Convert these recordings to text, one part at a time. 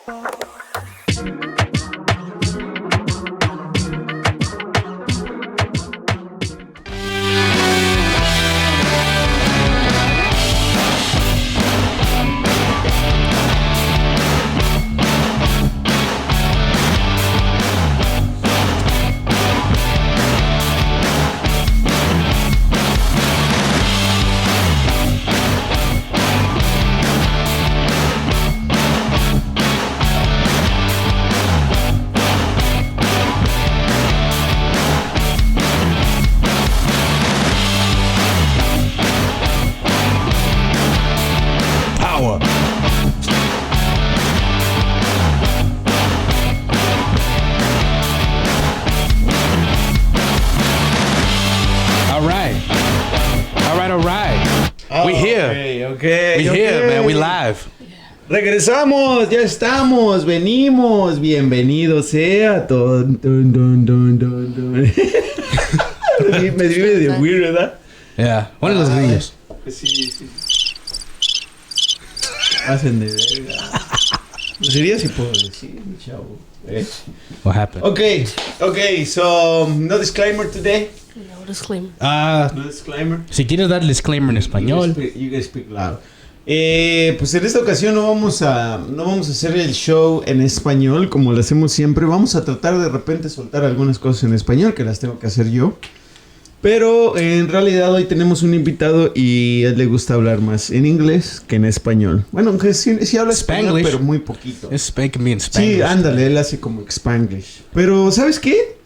Man, we live. Regresamos, ya estamos, venimos, bienvenido sea. Me vive de weird, ¿verdad? Yeah, one of those videos. Sí. Hacen de verga. Sería si puedo decir, chavo. What happened? Okay, so no disclaimer today. No disclaimer. No disclaimer. Si quieres dar disclaimer en español. You guys speak loud. Pues en esta ocasión no vamos a hacer el show en español como lo hacemos siempre. Vamos a tratar de repente soltar algunas cosas en español que las tengo que hacer yo. Pero en realidad hoy tenemos un invitado y a él le gusta hablar más en inglés que en español. Bueno, aunque sí habla español, pero muy poquito. Can be in Spanglish. Sí, ándale, él hace como Spanglish. Pero ¿sabes qué?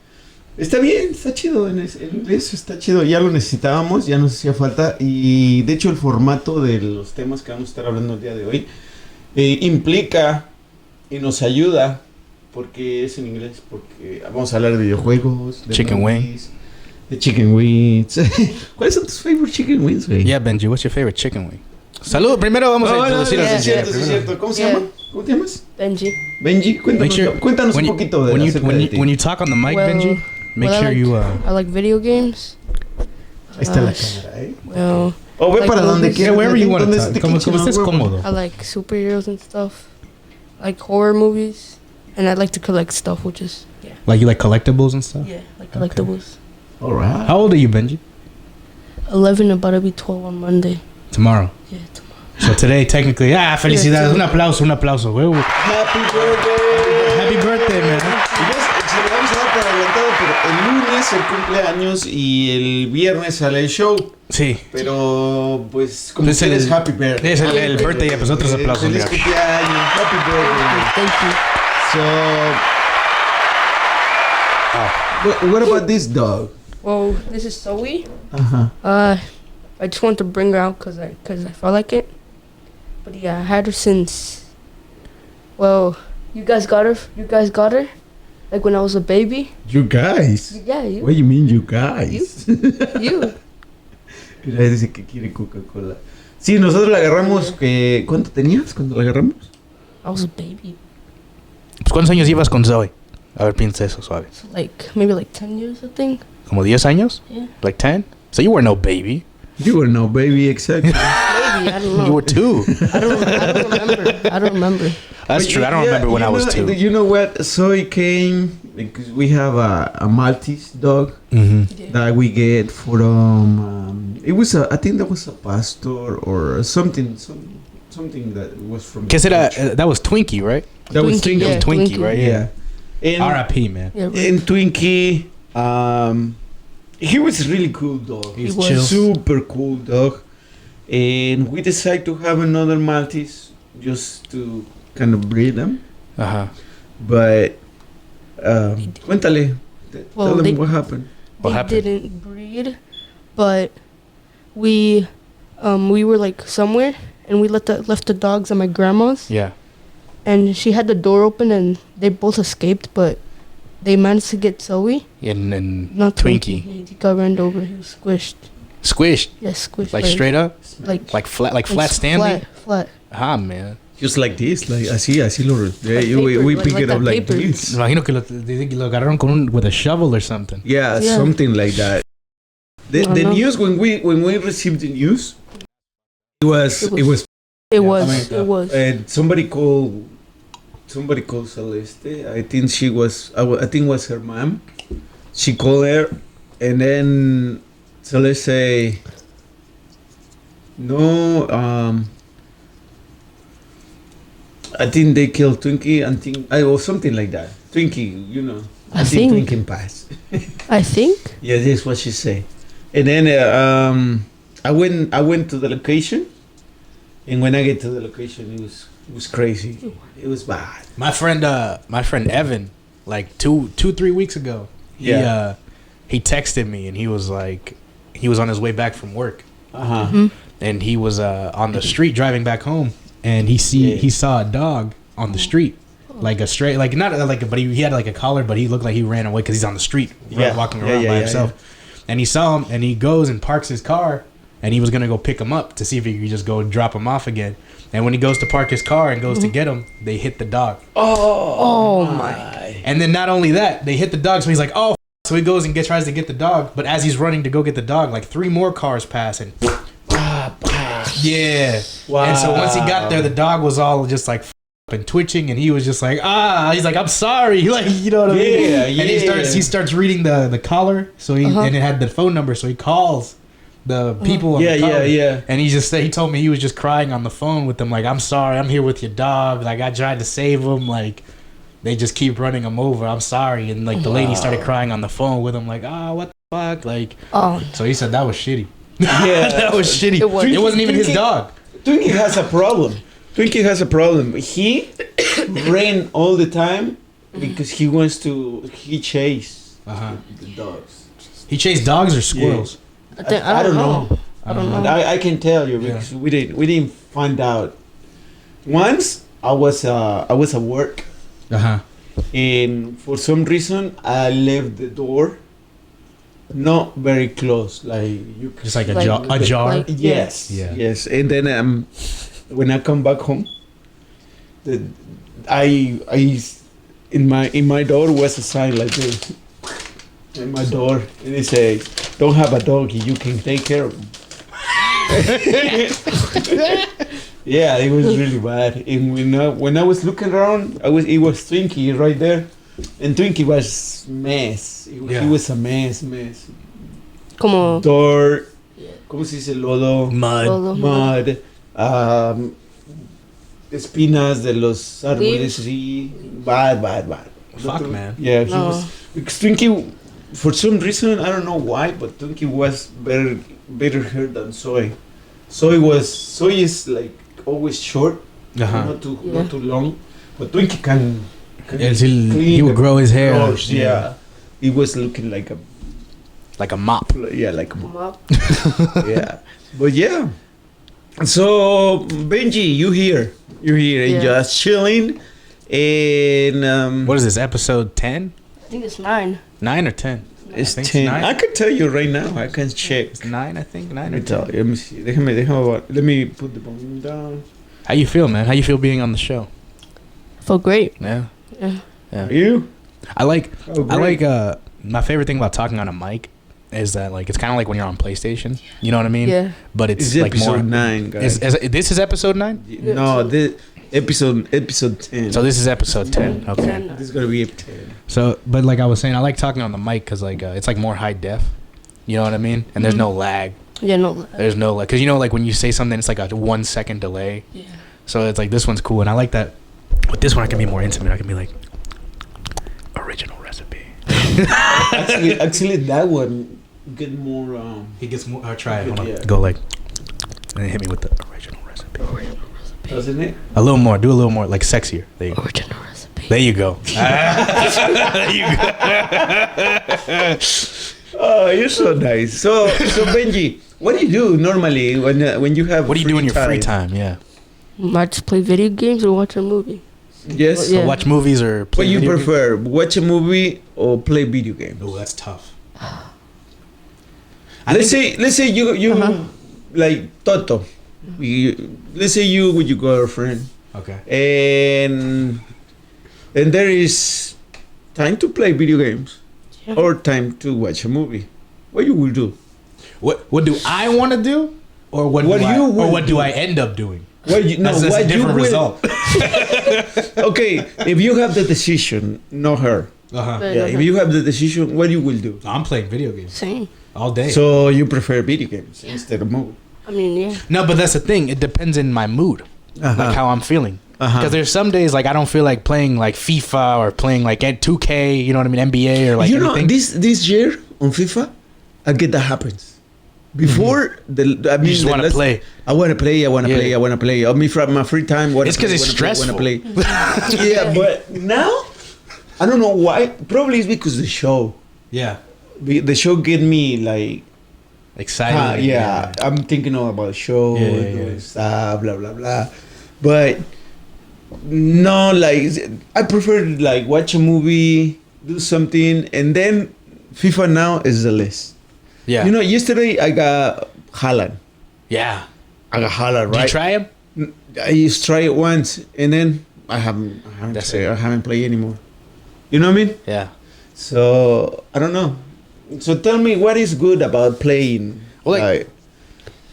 Está bien, está chido en inglés, está chido. Ya lo necesitábamos, ya nos hacía falta. Y de hecho el formato de los temas que vamos a estar hablando el día de hoy implica y nos ayuda porque es en inglés, porque vamos a hablar de videojuegos, de chicken wings, de chicken wings. ¿Cuáles son tus favorite chicken wings, güey? Yeah, Benji, what's your favorite chicken wing? Salud, primero vamos a introducir a Benji. Es cierto. ¿Cómo se llama? ¿Cómo te llamas? Benji, cuéntanos un poquito de acerca de ti. When you talk on the mic, Benji, make sure you I like video games. Ahí está la cámara, ¿eh? Well, ve like para donde movies. quieras. wherever you want to talk. Como estés cómodo. I like superheroes and stuff. I like horror movies. And I like to collect stuff, which is, yeah. Like you like collectibles and stuff? Yeah, like collectibles. All right. How old are you, Benji? 11, about to be 12 on Monday. Tomorrow. Yeah, tomorrow. So today, technically, felicidades. Un aplauso, güey. Happy birthday. Happy birthday, man. Se lo vamos a dar por adelantado, pero el lunes el cumpleaños y el viernes sale el show. Sí. Pero, pues, como es quieres, happy birthday. Es el birthday, pues otros aplausos. Feliz cumpleaños, happy birthday. Thank you. So, what about this dog? Well, this is Zoe. Uh-huh. I just wanted to bring her out because I felt like it. But yeah, I had her since. Well, you guys got her. Like when I was a baby. You guys? Yeah, you. What do you mean, you guys? You. Mira, dice que quiere Coca-Cola. Sí, nosotros la agarramos. ¿Cuánto tenías cuando la agarramos? I was a baby. Pues, ¿cuántos años llevas con Zoe? A ver, piensa eso suave. So maybe 10 years, I think. ¿Como 10 años? Yeah. Like 10? So you were no baby. You were no baby, exactly. Maybe, I don't know. You were 2. I don't remember. That's true. I don't remember when I was 2. You know what? Zoe came because we have a Maltese dog that we get from. It was I think that was a pastor or something that was from. ¿Qué será? That was Twinkie, right? That was Twinkie. Yeah, Twinkie, right? Yeah. R.I.P. man. Yeah, right. And Twinkie, he was a really cool dog. He's was chill. Super cool dog. And we decided to have another Maltese just to kind of breed them. Uh-huh. But cuéntale, tell them what happened. They didn't breed, but we were like somewhere and we left the dogs at my grandma's. Yeah. And she had the door open and they both escaped, but they managed to get Zoe. And Not Twinkie. He got run over. He was squished. Squished? Yeah, squished. Like straight up? Like flat standing? Flat. Ah, man. Just like this, like así lo. We pick it up like this. Imagino que lo agarraron with a shovel or something. Yeah, something like that. The news when we received the news, it was. And somebody called somebody called Celeste. I think she was. I think it was her mom. She called her, and then Celeste say, "No, I think they killed Twinkie. I think or something like that. Twinkie, you know. I think think. Twinkie passed. I think. Yeah, this is what she said. And then I went to the location, and when I get to the location, it was crazy. It was bad. My friend Evan, like 3 weeks ago, he texted me and he was like, he was on his way back from work, and he was on the street driving back home, and he saw a dog on the street, like a stray, like not like, but he had like a collar, but he looked like he ran away because he's on the street walking around by himself, and he saw him and he goes and parks his car, and he was gonna go pick him up to see if he could just go drop him off again. And when he goes to park his car and goes to get him, they hit the dog. Oh my. And then not only that, they hit the dog, so he's like, oh, so he goes and tries to get the dog, but as he's running to go get the dog, like 3 more cars pass and yeah. Wow. And so once he got there, the dog was all just like and twitching, and he was just like, he's like, I'm sorry, like, you know what I mean? Yeah. And he starts reading the collar, so and it had the phone number, so he calls the people on the collar, and he told me he was just crying on the phone with them, like, I'm sorry, I'm here with your dog, like, I tried to save him, like, they just keep running him over, I'm sorry. And like the lady started crying on the phone with him, like, what the fuck, like, so he said that was shitty. Yeah, that was shitty. It wasn't even his dog. Twinkie has a problem. He ran all the time because he chase the dogs. He chased dogs or squirrels? I don't know. I can tell you because we didn't find out. Once I was at work, and for some reason I left the door not very close, like you just like a jar. Like, yes, and then when I come back home, I in my door was a sign like this. In my door, and it says, "Don't have a dog, you can take care of him." Yeah, it was really bad. And when I was looking around, it was Twinkie right there, and Twinkie was mess. He was a mess. Como Dirt, ¿cómo se dice? Lodo, mud, espinas de los árboles, sí, bad. Fuck, man. Yeah, he was, because Twinkie, for some reason, I don't know why, but Twinkie was better hair than Soy. Soy is like always short, not too long, but Twinkie can he would grow his hair. Brush, he was looking like a mop. Yeah, like a mop. Yeah, but yeah. So Benji, you here and just chilling. And what is this, episode 10? I think it's 9. 9 or 10? It's 10. I could tell you right now. I can check. It's 9, I think. 9 or 10. Let me see. Let me put the volume down. How you feel, man? How you feel being on the show? I feel great. Yeah. You? I like my favorite thing about talking on a mic is that, like, it's kind of like when you're on PlayStation. You know what I mean? Yeah. But it's like episode more 9, guys. This is episode 9? No, this episode 10. So this is episode 10. Okay. 10. This is gonna be 10. So, but like I was saying, I like talking on the mic because like it's like more high def. You know what I mean? And there's no lag. Yeah, no lag. There's no lag, because you know, like when you say something, it's like a 1 second delay. Yeah. So it's like this one's cool, and I like that. With this one, I can be more intimate. I can be like, original recipe. actually, that one get more. He gets more. I'll try it. Hold on. Yeah. Go like, and then hit me with the original recipe. Doesn't it? A little more. Do a little more, like sexier. There you go. Original recipe. There you go. There you go. Oh, you're so nice. So Benji, what do you do normally when you have? What do you do in your free time? Yeah. I just play video games or watch a movie. Yes. Yeah. So watch movies or play. What you video prefer, watch a movie or play video games? Oh, that's tough. Let's say you like Toto. Let's say you with your girlfriend. Okay. And there is time to play video games or time to watch a movie. What you will do? What do I want to do, or what do I end up doing? That's a different result. Okay, if you have the decision, not her. Yeah, if you have the decision, what you will do? I'm playing video games. Same. All day. So you prefer video games instead of movie? I mean, yeah. No, but that's the thing. It depends in my mood, like how I'm feeling. Because there's some days like I don't feel like playing like FIFA or playing like 2K. You know what I mean? NBA or like anything. This year on FIFA, I get that happens. Before you just want to play. I want to play. I want to play. I mean, from my free time. It's because it's stressful. Play. Yeah, but now I don't know why. Probably it's because the show. Yeah. The show get me like excited. Yeah, I'm thinking all about the show, stuff, blah blah blah. But no, like I prefer like watch a movie, do something, and then FIFA now is the list. Yeah. You know, yesterday I got Haaland. Yeah. I got Haaland, right? Did you try him? I just tried it once, and then I haven't played anymore. You know what I mean? Yeah. So I don't know. So tell me, what is good about playing? Well, like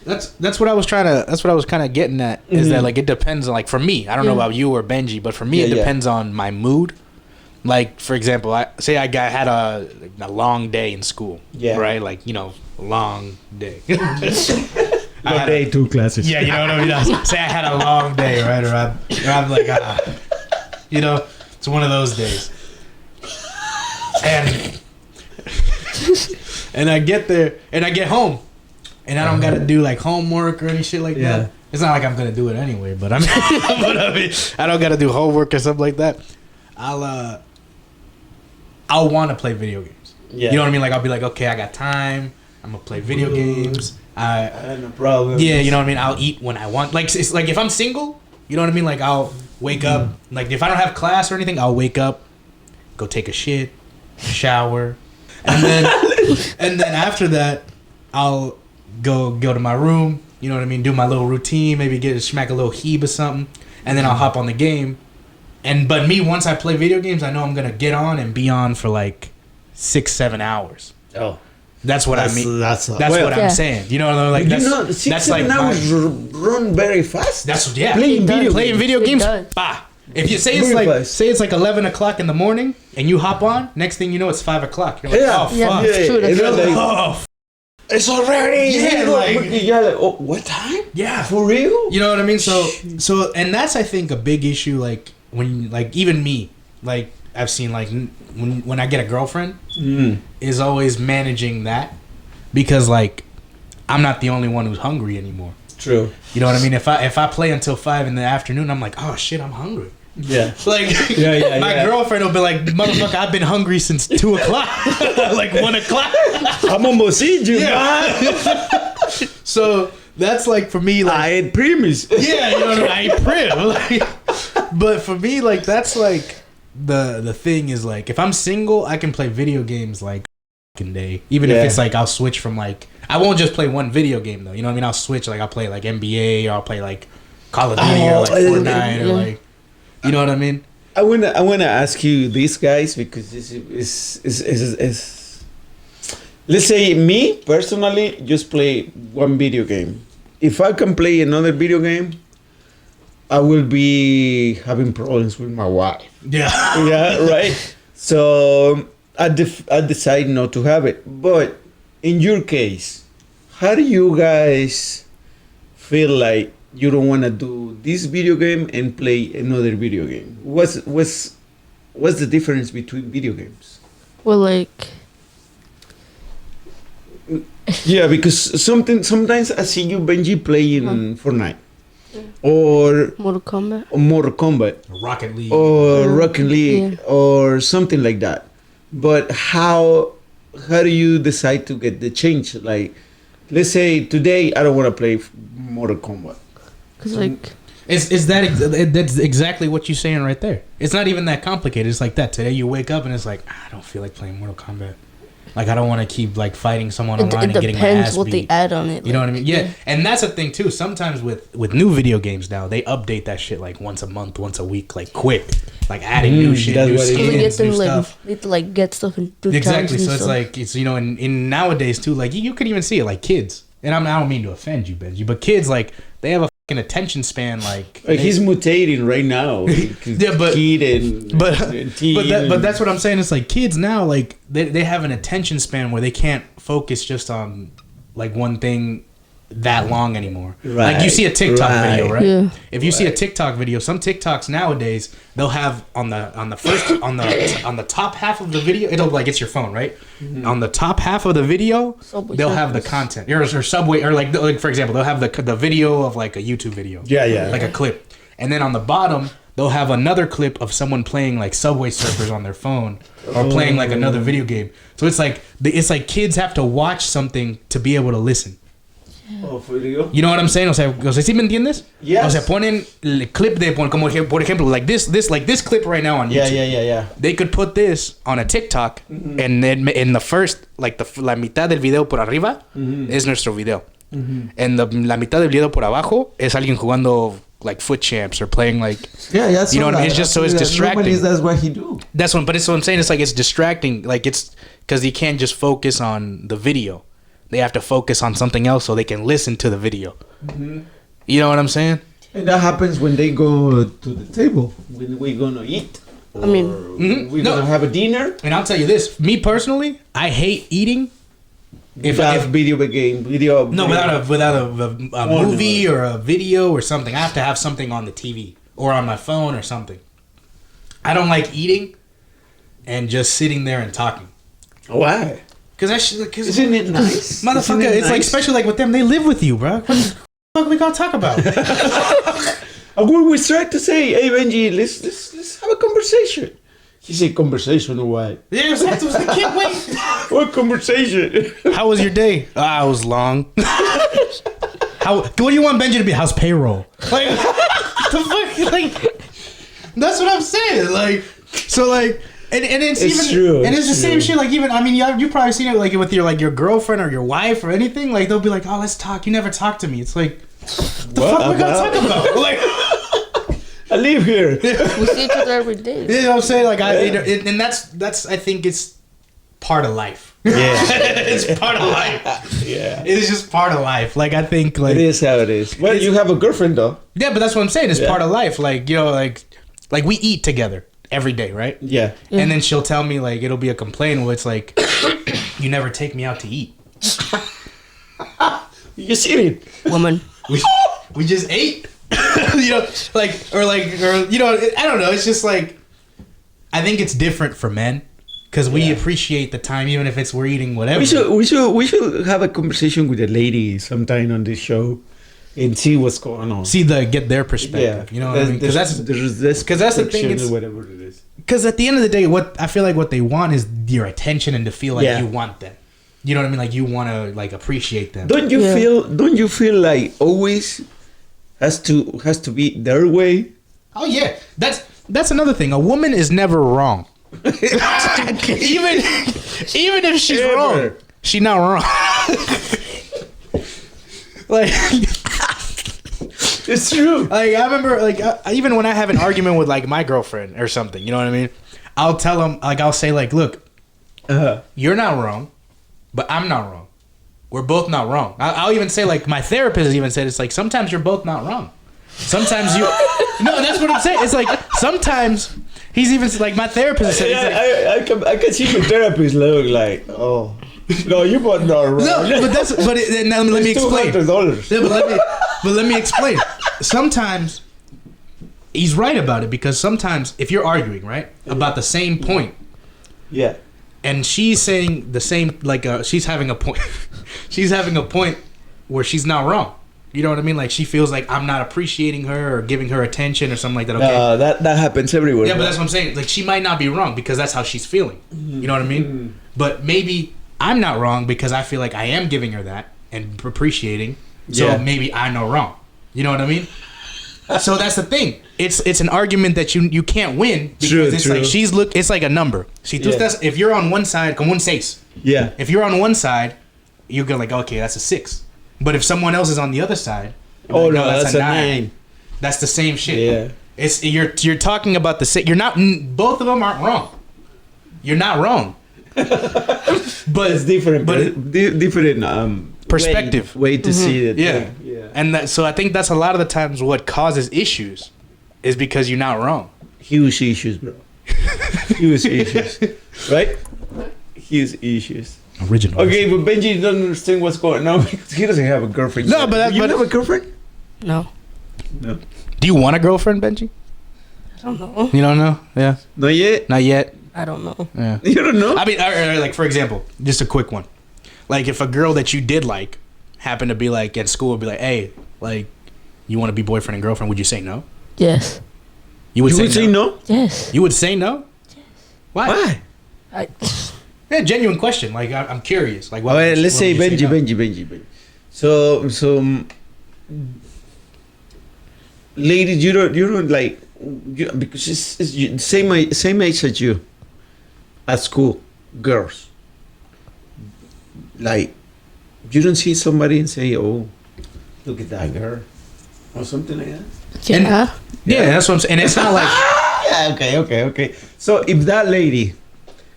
that's what I was trying to. That's what I was kind of getting at. Is that like it depends on like for me. I don't know about you or Benji, but for me it depends on my mood. Like for example, I had a long day in school. Yeah. Right. Like a long day. One day, 2 classes. Yeah, you know what I mean. Say I had a long day, right? Or I'm like, it's one of those days. And I get there and I get home and I don't gotta do like homework or any shit like that. It's not like I'm gonna do it anyway, but I mean, I don't gotta do homework or something like that. I'll want to play video games. Yeah. You know what I mean? Like I'll be like, okay, I got time. I'm gonna play video games. I no problem. Yeah, you know what I mean? I'll eat when I want. Like it's like if I'm single, you know what I mean? Like I'll wake up. Like if I don't have class or anything, I'll wake up, go take a shit, shower, and then after that, I'll go to my room. You know what I mean? Do my little routine. Maybe smack a little heeb or something, and then I'll hop on the game. But me, once I play video games, I know I'm gonna get on and be on for like 6-7 hours. Oh, that's what I mean. That's what I'm saying. You know what I mean? Like that's 6-7 hours run very fast. That's playing video games. Bah. If you say it's like 11 o'clock in the morning and you hop on, next thing you know it's 5 o'clock. You're like, oh fuck. That's true. It's already. Yeah, oh, what time? Yeah, for real. You know what I mean? So and that's I think a big issue. Like when like even me, like I've seen like when I get a girlfriend is always managing that because like I'm not the only one who's hungry anymore. True. You know what I mean? If I play until 5 in the afternoon, I'm like, oh shit, I'm hungry. Yeah. Like my girlfriend will be like, motherfucker, I've been hungry since 2 o'clock. Like 1 o'clock. I'm almost eat you, man. So that's like for me like I ate premies. Yeah, you know what I mean? I ate prim. Like, but for me, like that's like the thing is like if I'm single, I can play video games like day. Even if it's like I'll switch from like I won't just play one video game though. You know what I mean? I'll switch like I'll play like NBA or I'll play like Call of Duty or like Fortnite or like you know what I mean? I wanna ask you this, guys, because this is let's say me personally just play one video game. If I can play another video game, I will be having problems with my wife. Yeah. Yeah, right. So I decide not to have it. But in your case, how do you guys feel like you don't want to do this video game and play another video game? What's the difference between video games? Well, like yeah, because sometimes I see you, Benji, playing Fortnite or Mortal Kombat Rocket League or Rocket League or something like that. But how do you decide to get the change? Like, let's say today I don't want to play Mortal Kombat. Cause like, that's exactly what you're saying right there. It's not even that complicated. It's like that. Today you wake up and it's like I don't feel like playing Mortal Kombat. Like I don't want to keep like fighting someone online and getting my ass beat. It depends what they add on it. You know what I mean? Yeah. And that's the thing too. Sometimes with new video games now, they update that shit like once a month, once a week, like quick, like adding new shit, new skins, new stuff. They have to like get stuff and do exactly. So it's stuff. like it's in nowadays too. Like you could even see it like kids. And I don't mean to offend you, Benji, but kids like they have a an attention span like he's mutating right now. Yeah, but kid and but that's what I'm saying. It's like kids now, like they have an attention span where they can't focus just on like one thing that long anymore. Right. Like you see a TikTok video, right? Yeah. If you see a TikTok video, some TikToks nowadays they'll have on the top half of the video, it'll like it's your phone, right? Mm-hmm. On the top half of the video, they'll have the content or Subway or like for example, they'll have the video of like a YouTube video. Yeah. Like a clip. And then on the bottom, they'll have another clip of someone playing like Subway Surfers on their phone or playing like another video game. So it's like kids have to watch something to be able to listen. Oh, for real? You know what I'm saying? O sea, ¿sí me entiendes? Yes. O sea, ponen el clip de como por ejemplo like this clip right now on YouTube. Yeah. They could put this on a TikTok and then in the first like la mitad del video por arriba es nuestro video. And la mitad del video por abajo es alguien jugando like foot champs or playing like that's you know what I mean? It's just so it's distracting. That's what he do. But it's what I'm saying. It's like it's distracting. Like it's because you can't just focus on the video. They have to focus on something else so they can listen to the video. Mm-hmm. You know what I'm saying? And that happens when they go to the table. When we're gonna eat. I mean, we're gonna have a dinner. And I'll tell you this: me personally, I hate eating. Without a movie or a video or something. I have to have something on the TV or on my phone or something. I don't like eating and just sitting there and talking. Why? Because isn't it nice, motherfucker? It's nice? Like especially like with them, they live with you, bro. What the fuck we gotta talk about? We tried to say, "Hey Benji, let's have a conversation." He said, "Conversation or what?" Yeah, exactly. I can't wait. What conversation? How was your day? It was long. What do you want Benji to be? How's payroll? Like, the fuck? Like, that's what I'm saying. Like, so like. And it's even true. And it's the same shit. Like even I mean you probably seen it like with your girlfriend or your wife or anything. Like they'll be like, oh, let's talk. You never talk to me. It's like, what the fuck we gonna talk about? Like, I live here. We see each other every day. You know what I'm saying? Like and that's I think it's part of life. Yeah, it's part of life. Yeah, it's just part of life. Like I think like it is how it is. Well, you have a girlfriend though. Yeah, but that's what I'm saying. It's part of life. Like you know, like we eat together. Every day, right? Yeah. And then she'll tell me like it'll be a complaint where it's like you never take me out to eat. You see it, woman. We just ate. You know, or you know, I don't know. It's just like I think it's different for men because we appreciate the time, even if we're eating whatever. We should have a conversation with a lady sometime on this show. And see what's going on. Get their perspective. Yeah. You know what I mean? Because that's the thing. It's whatever it is. Because at the end of the day, what I feel like what they want is your attention and to feel like you want them. You know what I mean? Like you want to like appreciate them. Don't you feel like always has to be their way? Oh yeah, that's another thing. A woman is never wrong. even if she's wrong, she's not wrong. Like it's true. Like I remember, like even when I have an argument with like my girlfriend or something, you know what I mean? I'll tell them, like I'll say, like, look, you're not wrong, but I'm not wrong. We're both not wrong. I'll even say, like, my therapist has even said, it's like sometimes you're both not wrong. Sometimes you, no, that's what I'm saying. It's like sometimes he's even like my therapist said. Yeah, I can see your therapist look like, oh. No, you both not wrong. No, now let me explain. $200. Yeah, but let me explain. Sometimes he's right about it because sometimes if you're arguing about the same point, yeah, and she's saying the same, like she's having a point, she's having a point where she's not wrong. You know what I mean? Like she feels like I'm not appreciating her or giving her attention or something like that. Okay, that happens everywhere. Yeah, but that's what I'm saying. Like she might not be wrong because that's how she's feeling. You know what I mean? But maybe I'm not wrong because I feel like I am giving her that and appreciating. So maybe I'm not wrong. You know what I mean? So that's the thing. It's an argument that you can't win because it's like it's like a number. If you're on one side, con un seis. Yeah. If you're on one side, you go like, okay, that's a 6. But if someone else is on the other side, no, that's a 9. That's the same shit. Yeah. It's you're talking about the 6. You're not. Both of them aren't wrong. You're not wrong. But it's different. But different perspective. Way to see it. Yeah. And so I think that's a lot of the times what causes issues is because you're not wrong. Huge issues, bro. Huge issues. Right? Huge issues. Original. Okay, but Benji doesn't understand what's going on because he doesn't have a girlfriend. No, but you have a girlfriend? No. No. Do you want a girlfriend, Benji? I don't know. You don't know? Yeah. Not yet? Not yet. I don't know. Yeah. You don't know? I mean, like for example, just a quick one. Like if a girl that you did like happened to be like at school, would be like, hey, like you want to be boyfriend and girlfriend? Would you say no? Yes. You would say no? Yes. You would say no? Yes. Why? I. Yeah, genuine question. Like I'm curious. Like, what? Well, let's say Benji. So, ladies, you don't like because it's same age as you at school, girls. Like, you don't see somebody and say, "Oh, look at that girl," or something like that. Yeah. Yeah, that's what I'm saying. And it's not like. Yeah, okay. So if that lady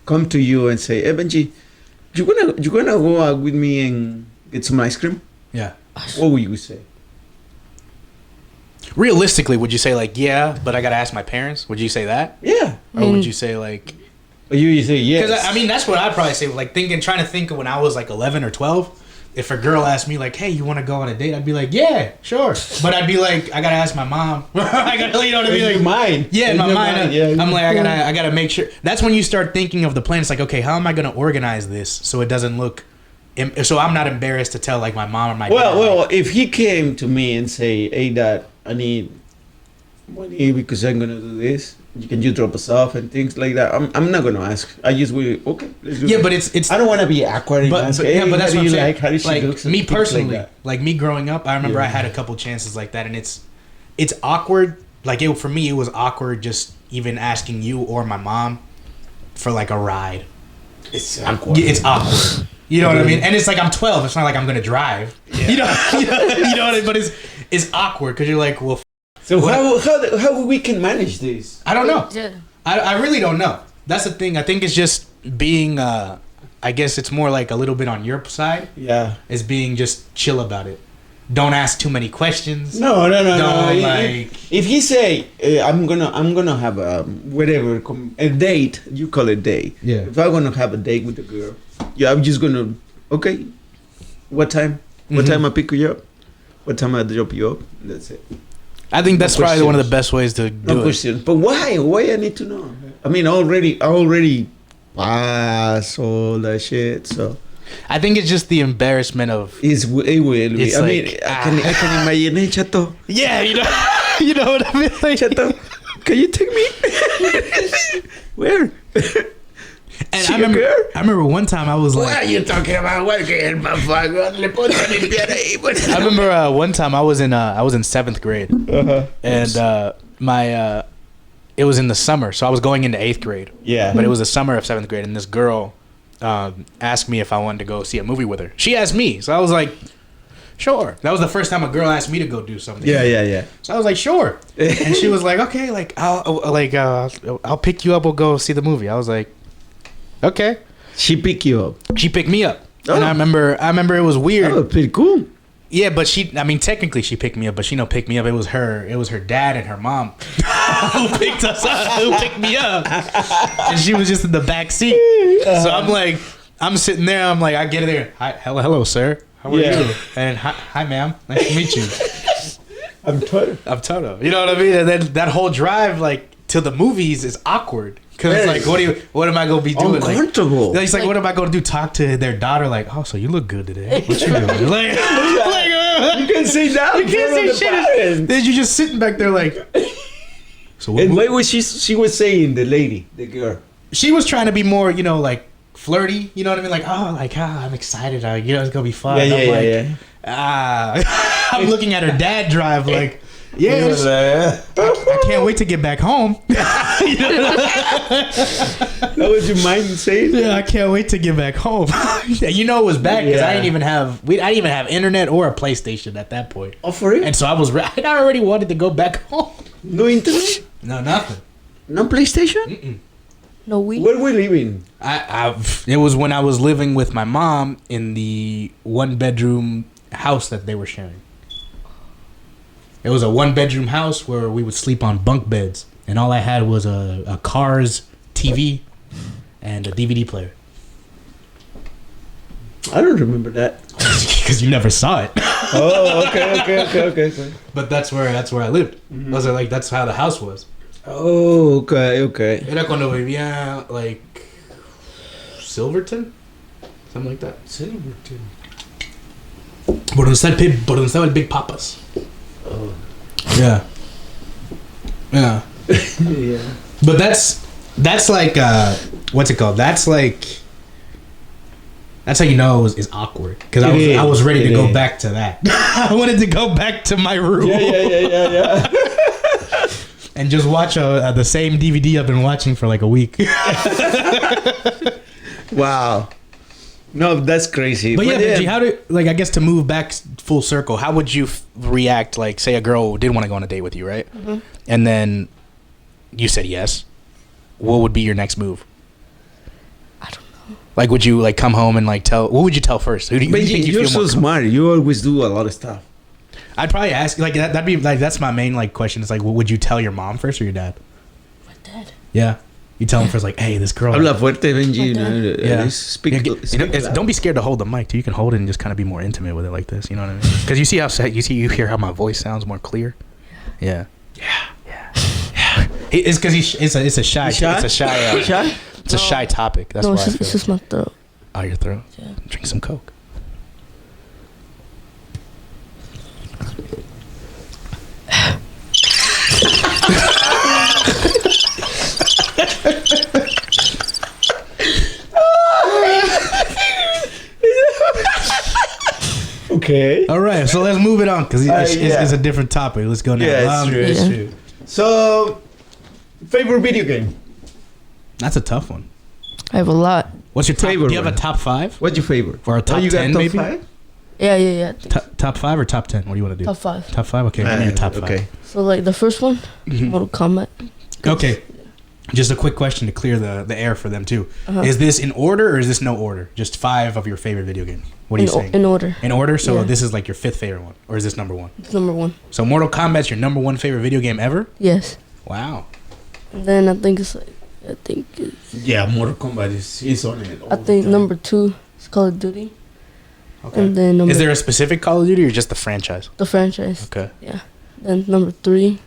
come to you and say, "Hey, Benji, you gonna go out with me and get some ice cream?" Yeah. What would you say? Realistically, would you say like, yeah, but I gotta ask my parents? Would you say that? Yeah. Or would you say like? Or you say yes? Because I mean, that's what I'd probably say. Like trying to think of when I was like 11 or 12. If a girl asked me like, "Hey, you want to go on a date?" I'd be like, "Yeah, sure." But I'd be like, "I gotta ask my mom." I gotta, you know what I mean? Like, mine. Yeah, in my mind. Yeah, I'm like, I gotta make sure. That's when you start thinking of the plan. It's like, okay, how am I gonna organize this so it doesn't look, so I'm not embarrassed to tell like my mom or my dad. Well, if he came to me and say, "Hey, Dad, I need money because I'm gonna do this. Can you drop us off and things like that?" I'm not gonna ask. I just will. Okay. Let's do yeah, it. But it's. I don't want to be awkward. But ask, yeah, but that's how what do I'm you saying. like. How does she look? Me personally, like me growing up, I remember I had a couple chances like that, and it's awkward. Like for me, it was awkward just even asking you or my mom for like a ride. It's awkward. It's awkward. You know what I mean? And it's like I'm 12. It's not like I'm gonna drive. Yeah. You know what I mean? But it's awkward because you're like, well. So how we can manage this? I don't know. Yeah. I really don't know. That's the thing. I think it's just being. I guess it's more like a little bit on your side. Yeah. Is being just chill about it. Don't ask too many questions. No. Don't like. If he say I'm gonna have a date, you call it date. Yeah. If I'm gonna have a date with a girl, yeah, I'm just gonna okay. What time? What time I pick you up? What time I drop you up? That's it. I think that's probably one of the best ways to do no it. questions. But why? Why I need to know? I mean, I already passed all that shit. So I think it's just the embarrassment of. It will be. It's I like, mean, I can imagine it, Chato. Yeah, you know what I mean. Like, Chato, can you take me? Where? And I remember one time I was like, "What are you talking about? I remember one time I was in 7th grade, and it was in the summer, so I was going into 8th grade. Yeah, but it was the summer of 7th grade, and this girl asked me if I wanted to go see a movie with her. She asked me, so I was like, sure. That was the first time a girl asked me to go do something. Yeah. So I was like, sure. And she was like, okay, like I'll pick you up. We'll go see the movie. I was like, okay. She picked you up. She picked me up, and I remember it was weird. Oh, pretty cool. Yeah, but technically she picked me up, but she don't pick me up. It was her dad and her mom who picked us up, who picked me up, and she was just in the back seat. So I'm sitting there. I'm like, I get there. Hi, hello, sir. How are you? And hi, ma'am. Nice to meet you. I'm Toto. You know what I mean? And then that whole drive, like to the movies, is awkward. Cause it's like, what am I gonna be doing? Uncomfortable. Like, it's like, what am I gonna do? Talk to their daughter? Like, oh, so you look good today. What you doing? Like, you can't say that. You can't say shit. Then you just sitting back there like. So what? And what was she was saying? The girl. She was trying to be more, like flirty. You know what I mean? Like, I'm excited. It's gonna be fun. I'm looking at her dad drive like. Yeah, I can't wait to get back home. That was your mind saying? Yeah, I can't wait to get back home. It was bad because I didn't even have internet or a PlayStation at that point. Oh, for real? And so I already wanted to go back home. No internet? No, nothing. No PlayStation? No weed. Where we living? It was when I was living with my mom in the 1-bedroom house that they were sharing. It was a 1-bedroom house where we would sleep on bunk beds, and all I had was a Cars TV and a DVD player. I don't remember that. Because you never saw it. Oh, okay. But that's where I lived. Mm-hmm. Was it like that's how the house was? Oh, okay. Era cuando vivía like Silverton, something like that. Silverton. Por donde estaba el Big Papas. Oh. Yeah. Yeah. But that's like what's it called? That's how you know it was awkward because I was ready to go back to that. I wanted to go back to my room. Yeah. And just watch the same DVD I've been watching for like a week. Wow. No, that's crazy. But yeah, Benji, how do I guess to move back full circle? How would you react? Like, say a girl did want to go on a date with you, right? Mm-hmm. And then you said yes. What would be your next move? I don't know. Like, would you like come home and like tell? What would you tell first? Who do you think you're feel so more smart. You always do a lot of stuff. I'd probably ask like that'd be like that's my main like question. It's like, would you tell your mom first or your dad? My dad. Yeah, you tell him first like, hey, this girl. Habla fuerte, Benji. Yeah. Speak. Don't be scared to hold the mic too. You can hold it and just kind of be more intimate with it like this. You know what I mean? Because you hear how my voice sounds more clear. Yeah. It's because it's a shy. Shy? It's a shy. Shy? It's a shy topic. That's No, why. it's just my throat. Oh, your throat. Yeah. Drink some Coke. Okay. All right, so let's move it on because it's a different topic. Let's go now. Yeah, it's true. So, favorite video game? That's a tough one. I have a lot. What's your top? Favorite Do you have a one? top 5? What's your favorite? Or a top you 10 got top maybe? 5? Yeah. Top 5 or top 10? What do you want to do? Top 5. Top 5? Okay, give me your top 5. Okay. So like the first one, Mhm. Mortal Kombat. Okay. Just a quick question to clear the air for them too. Uh-huh. Is this in order or is this no order? Just 5 of your favorite video games. What are you saying? In order. In order? So Yeah. this is like your 5th favorite one, or is this number 1? It's number 1. So Mortal Kombat's your number 1 favorite video game ever? Yes. Wow. And then I think it's Yeah, Mortal Kombat is on it. I think number 2 is Call of Duty. Okay. And then Is there a specific Call of Duty or just the franchise? the franchise. Okay. Yeah. Then number 3.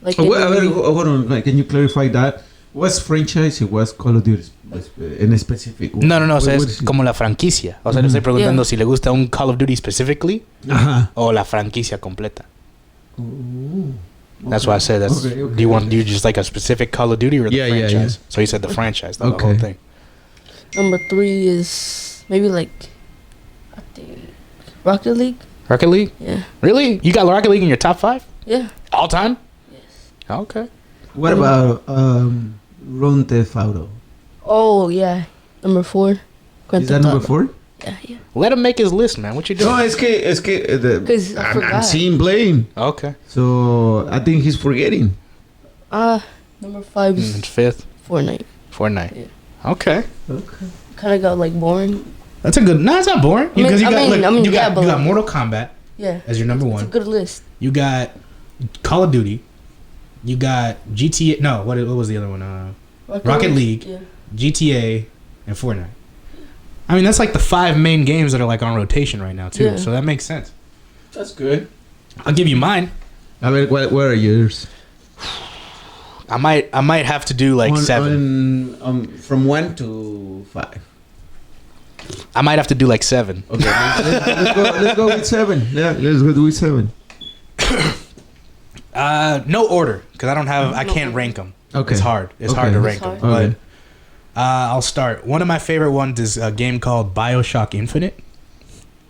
Like Hold on. Like, can you clarify that? What's franchise y what's Call of Duty en específico? No. O sea, What es is it? como la franquicia. O sea, le estoy preguntando Yeah. si le gusta un Call of Duty specifically Ajá. o la franquicia completa. Ooh. That's why I said that's. Okay, Do you just like a specific Call of Duty or the Yeah, yeah, franchise? So you said the franchise, not the Okay. whole thing. number 3 is maybe like I think Rocket League. Rocket League? Yeah. Really? You got Rocket League in your top 5 Yeah. all time? Yes. Okay. What about Grand Theft Auto? Oh yeah. Number 4. Is that number 4? Yeah. Let him make his list, man. What you doing? No, es que Because I I'm forgot. seeing playing, Okay. so I think he's forgetting. Number 5 is 5th, Fortnite. Fortnite. Yeah. Okay. Okay. Kind of got like boring. That's a good. No, it's not boring. I mean, you yeah, got but- Mortal Kombat Yeah. as your number It's a 1. good list. You got Call of Duty. You got GTA. No, what was the other one? Rocket League. Yeah. GTA and Fortnite. I mean, that's like the 5 main games that are like on rotation right now too. Yeah. So that makes sense. That's good. I'll give you mine. A ver, what are yours? I might have to do like 7. From 1 to 5. I might have to do like 7. Okay, let's go with 7. Yeah, let's go with 7. No order because I can't rank them. Okay. It's hard. It's Okay. hard to It's rank them. hard. Okay. But I'll start. One of my favorite ones is a game called BioShock Infinite.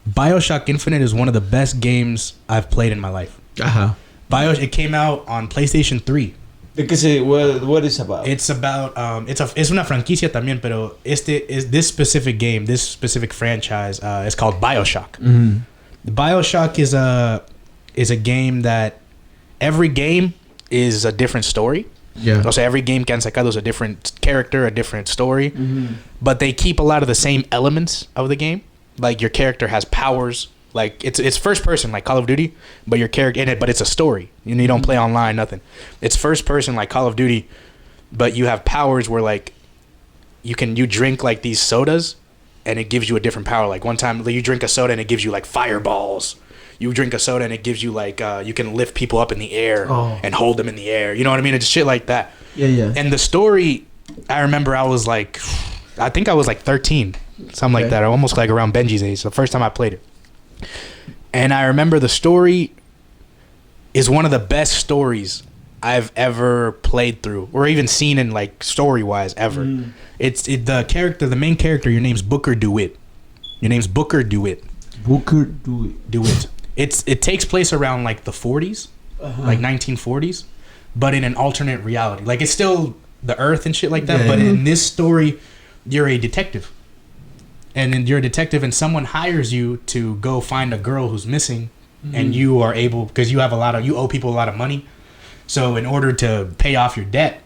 BioShock Infinite is one of the best games I've played in my life. Ajá. It came out on PlayStation 3. What is about? It's about es una franquicia también, pero this specific game, this specific franchise is called BioShock. Mm-hmm. The BioShock is a game that every game is a different story. Yeah. So every game que han sacado is a different character, a different story, but they keep a lot of the same elements of the game. Like your character has powers. Like it's first person like Call of Duty, but your character in it, but it's a story. You don't play online, nothing. It's first person like Call of Duty, but you have powers where like you drink like these sodas, and it gives you a different power. Like one time you drink a soda and it gives you like fireballs. You drink a soda and it gives you like you can lift people up in the air and hold them in the air. You know what I mean? It's shit like that. Yeah. And the story, I remember I think I was like 13, something like that. Almost like around Benji's age. The first time I played it. And I remember the story is one of the best stories I've ever played through, or even seen in like story wise ever. The main character. Your name's Booker DeWitt. Booker DeWitt. It takes place around like the 40s, like 1940s, but in an alternate reality. Like it's still the Earth and shit like that. But in this story, you're a detective. And then you're a detective, and someone hires you to go find a girl who's missing, and you are able, because you owe people a lot of money. So in order to pay off your debt,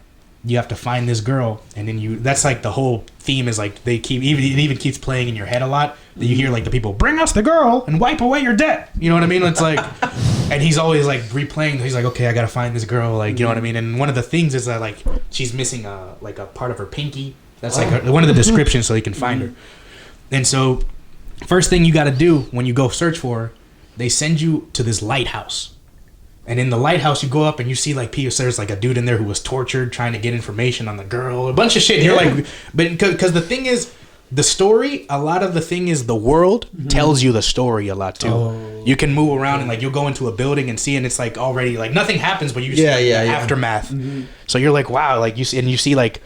you have to find this girl, and then that's like the whole theme is like it even keeps playing in your head a lot. That you hear like the people, bring us the girl and wipe away your debt. You know what I mean? It's like, and he's always like replaying. He's like, okay, I gotta find this girl. Like, you know what I mean? And one of the things is that like she's missing a part of her pinky. That's like one of the descriptions, so you can find her. And so, first thing you got to do when you go search for her, they send you to this lighthouse. And in the lighthouse, you go up and you see like there's like a dude in there who was tortured trying to get information on the girl, a bunch of shit. You're like, but because the thing is, the story, a lot of the thing is the world tells you the story a lot too. You can move around and like you'll go into a building and see, and it's like already like nothing happens, but you see the aftermath. So you're like, wow, like you see like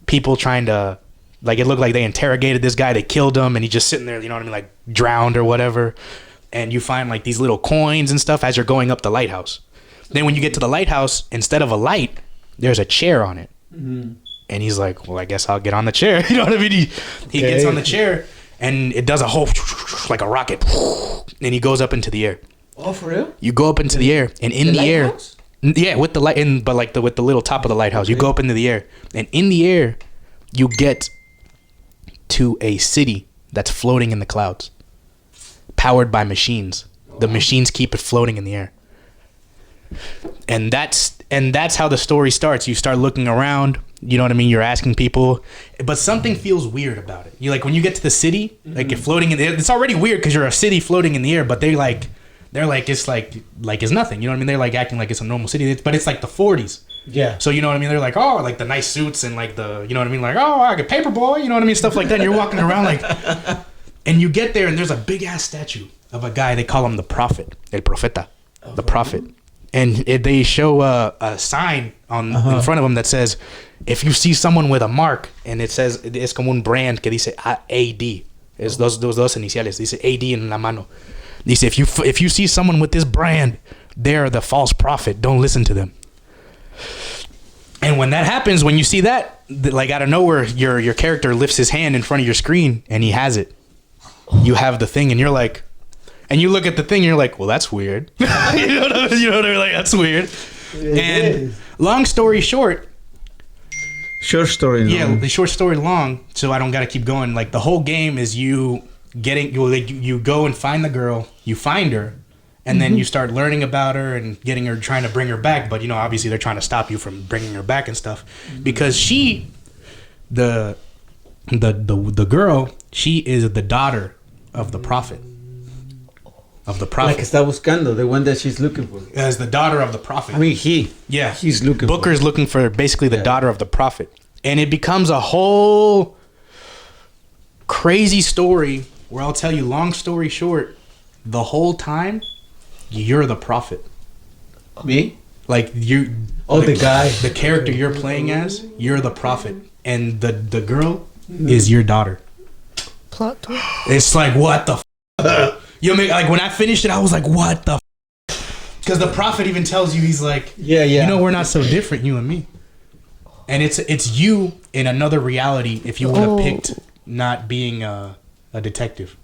people trying to. Like, it looked like they interrogated this guy, they killed him, and he's just sitting there, you know what I mean, like, drowned or whatever. And you find, like, these little coins and stuff as you're going up the lighthouse. Then when you get to the lighthouse, instead of a light, there's a chair on it. And he's like, well, I guess I'll get on the chair. You know what I mean? He gets on the chair, and it does a whole, like a rocket. And he goes up into the air. Oh, for real? You go up into the air, and in the air... Yeah, with the light, but like with the little top of the lighthouse. You go up into the air, and in the air, you get... to a city that's floating in the clouds, powered by machines. The machines keep it floating in the air, and that's how the story starts. You start looking around. You know what I mean? You're asking people, but something feels weird about it. You like when you get to the city, like you're floating in the air. It's already weird because you're a city floating in the air, but they're like it's like it's nothing. You know what I mean? They're like acting like it's a normal city, but it's like the 40s. Yeah. So you know what I mean? They're like, oh, like the nice suits and like the, you know what I mean? Like, oh, I got paper boy, you know what I mean? Stuff like that. And you're walking around like, and you get there and there's a big ass statue of a guy. They call him the prophet, el profeta, the prophet. And they show a sign in front of him that says, if you see someone with a mark, and it says, es como un brand que dice AD. Es dos iniciales. Dice AD en la mano. Dice, if you see someone with this brand, they're the false prophet. Don't listen to them. And when that happens, when you see that, like out of nowhere, your character lifts his hand in front of your screen and he has it. You have the thing and you're like, and you look at the thing and you're like, well, that's weird. you know what I mean? Like, that's weird. And long story short. Short story long. Yeah, the short story long, so I don't got to keep going. Like the whole game is you go and find the girl, you find her. And then you start learning about her and getting her, trying to bring her back. But, you know, obviously they're trying to stop you from bringing her back and stuff. Because she, the girl, she is the daughter of the prophet. Of the prophet. Like está buscando, the one that she's looking for. As the daughter of the prophet. I mean, he's looking Booker's looking for basically the daughter of the prophet. And it becomes a whole crazy story where I'll tell you, long story short, the whole time... You're the prophet. Me? Like you. Oh, the guy. The character you're playing as, you're the prophet, and the girl is your daughter. Plot twist. It's like what the. You know, like when I finished it, I was like, what the. Because the prophet even tells you, he's like, yeah. You know, we're not so different, you and me. And it's you in another reality. If you would have picked not being a detective.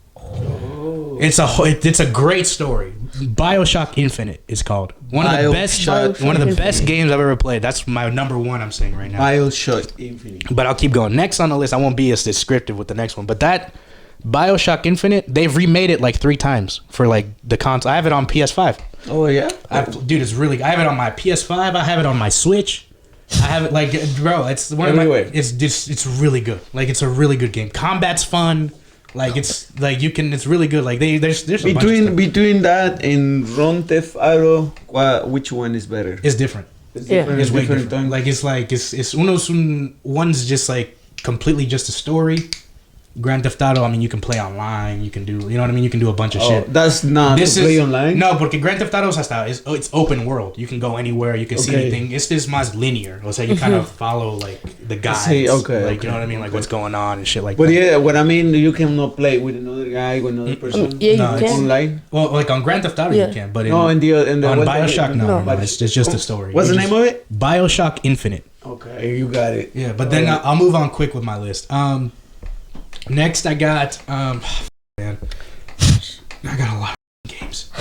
It's a great story. BioShock Infinite is called one of the best games I've ever played. That's my number one. I'm saying right now. BioShock Infinite. But I'll keep going. Next on the list, I won't be as descriptive with the next one. But that BioShock Infinite, they've remade it like 3 times for like the console. I have it on PS5. Oh yeah, dude, it's really. I have it on my PS5. I have it on my Switch. I have it like, bro. It's one of my. It's really good. Like it's a really good game. Combat's fun. Like it's like you can. It's really good. Like there's between that and Ron Theft Auto, which one is better? It's different. It's different. It's way different. Like it's one's just like completely just a story. Grand Theft Auto, I mean, you can play online. You can do, you know what I mean. You can do a bunch of shit. That's not play online. No, porque Grand Theft Auto it's open world. You can go anywhere. You can see anything. It's just más linear. O sea, you kind of follow like the guys. You know what I mean, like what's going on and shit like that. But yeah, what I mean, you cannot play with another guy, with another person. Yeah, you can online. Well, like on Grand Theft Auto, you can. But on BioShock, no. It's just a story. What's the name of it? BioShock Infinite. Okay, you got it. Yeah, but then I'll move on quick with my list. Next, I got man, I got a lot of games.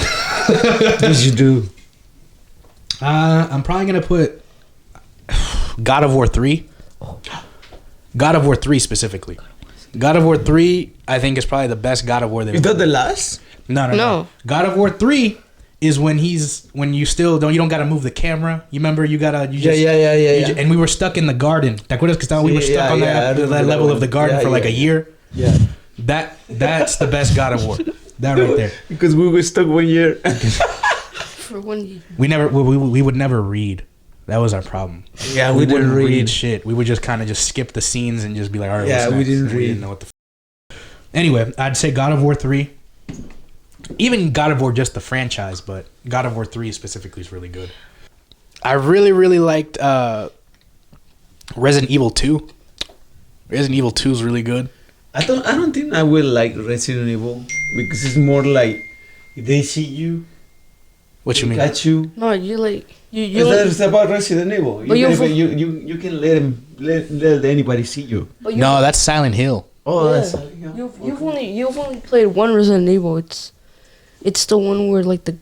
Yes, you do. I'm probably gonna put God of War 3. God of War 3 specifically. God of War 3, I think is probably the best God of War. Is that the last? No. God of War 3 is when you don't gotta move the camera. You remember Yeah. And we were stuck in the garden. ¿Te acuerdas que we were stuck on that level of the garden for like a year? Yeah. That's the best God of War. That right there. Because we were stuck 1 year. For 1 year. We would never read. That was our problem. Yeah, we didn't read shit. We would just kind of just skip the scenes and just be like, all right, yeah, we didn't read. We didn't know what the Anyway, I'd say God of War 3. Even God of War, just the franchise, but God of War 3 specifically is really good. I really, really liked Resident Evil 2. Resident Evil 2 is really good. I don't think I will like Resident Evil because it's more like they see you. What you mean? Catch you. No, you like you. It's about Resident Evil. But you can let anybody see you. No, that's Silent Hill. Oh, yeah. that's Silent Hill. You've only played one Resident Evil. It's the one where like the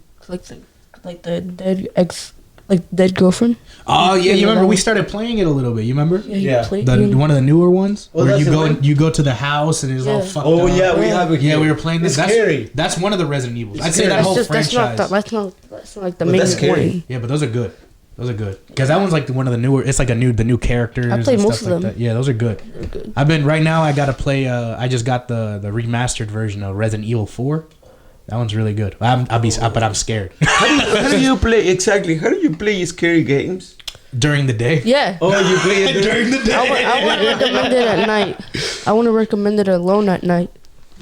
dead girlfriend. Oh yeah, you remember we started playing it a little bit. You remember? Yeah. One of the newer ones where you you go to the house and it's all fucked up. Oh yeah, we have it. Yeah, we were playing this. It's scary. That's one of the Resident Evils. I'd say that whole franchise. That's not like the main one. Yeah, but those are good. Because that one's like one of the newer. It's like the new characters. I played most of them. That. Yeah, those are good. I've been right now. I gotta play. I just got the remastered version of Resident Evil 4. That one's really good. But I'm scared. How do you play exactly? How do you play scary games? During the day? Yeah. Oh, you play it during the day. I want to recommend it at night. I want to recommend it alone at night.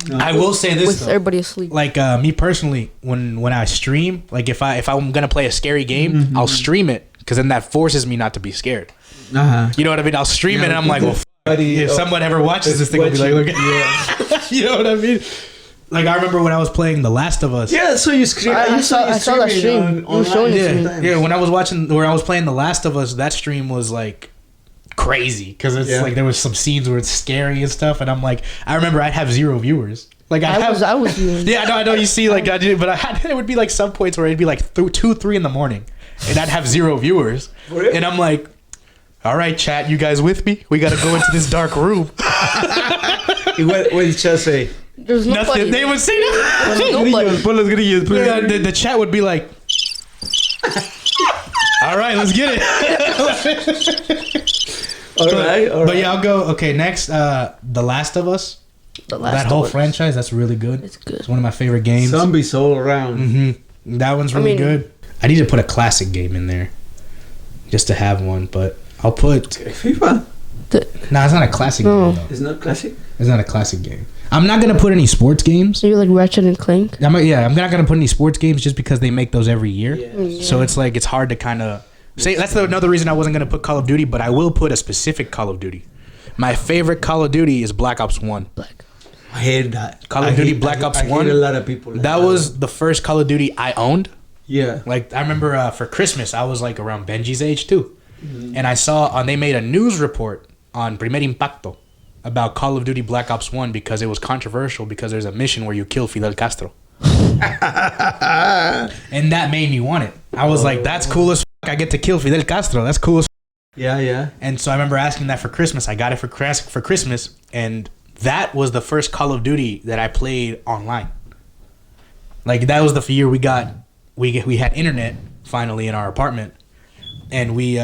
No. I will say this with though, everybody asleep. Like me personally, when I stream, like if I'm gonna play a scary game, I'll stream it because then that forces me not to be scared. You know what I mean? I'll stream it and I'm like, well, if someone ever watches this thing, will be like, look, you know what I mean? Like I remember when I was playing The Last of Us. Yeah, so you scream. I saw that stream. You were showing it to me. Yeah, when I was playing The Last of Us, that stream was like crazy because it's like there was some scenes where it's scary and stuff, and I'm like, I remember I'd have 0 viewers. Like I was viewing. Yeah, I know. You see, like I did, but it would be like some points where it'd be like 2, 3 in the morning, and I'd have 0 viewers, and I'm like, all right, chat, you guys with me? We got to go into this dark room. What did chat say? There's nobody. Nothing. They would say nothing. The chat would be like, all right, let's get it. All right. But yeah, I'll go. Okay, next, The Last of Us. That whole franchise, that's really good. It's good. It's one of my favorite games. Zombies all around. That one's really good. I need to put a classic game in there just to have one, but I'll put FIFA. Nah, it's not a classic game. Though. It's not classic. It's not a classic game. I'm not gonna put any sports games. So you're like Ratchet and Clank. I'm not gonna put any sports games just because they make those every year. Yeah. So it's like it's hard to kind of say. That's another reason I wasn't gonna put Call of Duty, but I will put a specific Call of Duty. My favorite Call of Duty is Black Ops 1. I hate that. Call of Duty Black Ops 1. I hate a lot of people. That was the first Call of Duty I owned. Yeah. Like I remember for Christmas, I was like around Benji's age too, and I saw they made a news report on Primer Impacto about Call of Duty Black Ops 1 because it was controversial because there's a mission where you kill Fidel Castro. And that made me want it. I was like, that's cool as fuck. I get to kill Fidel Castro. That's cool as fuck. Yeah. And so I remember asking that for Christmas. I got it for Christmas, and that was the first Call of Duty that I played online. Like, that was the year we had internet finally in our apartment, and we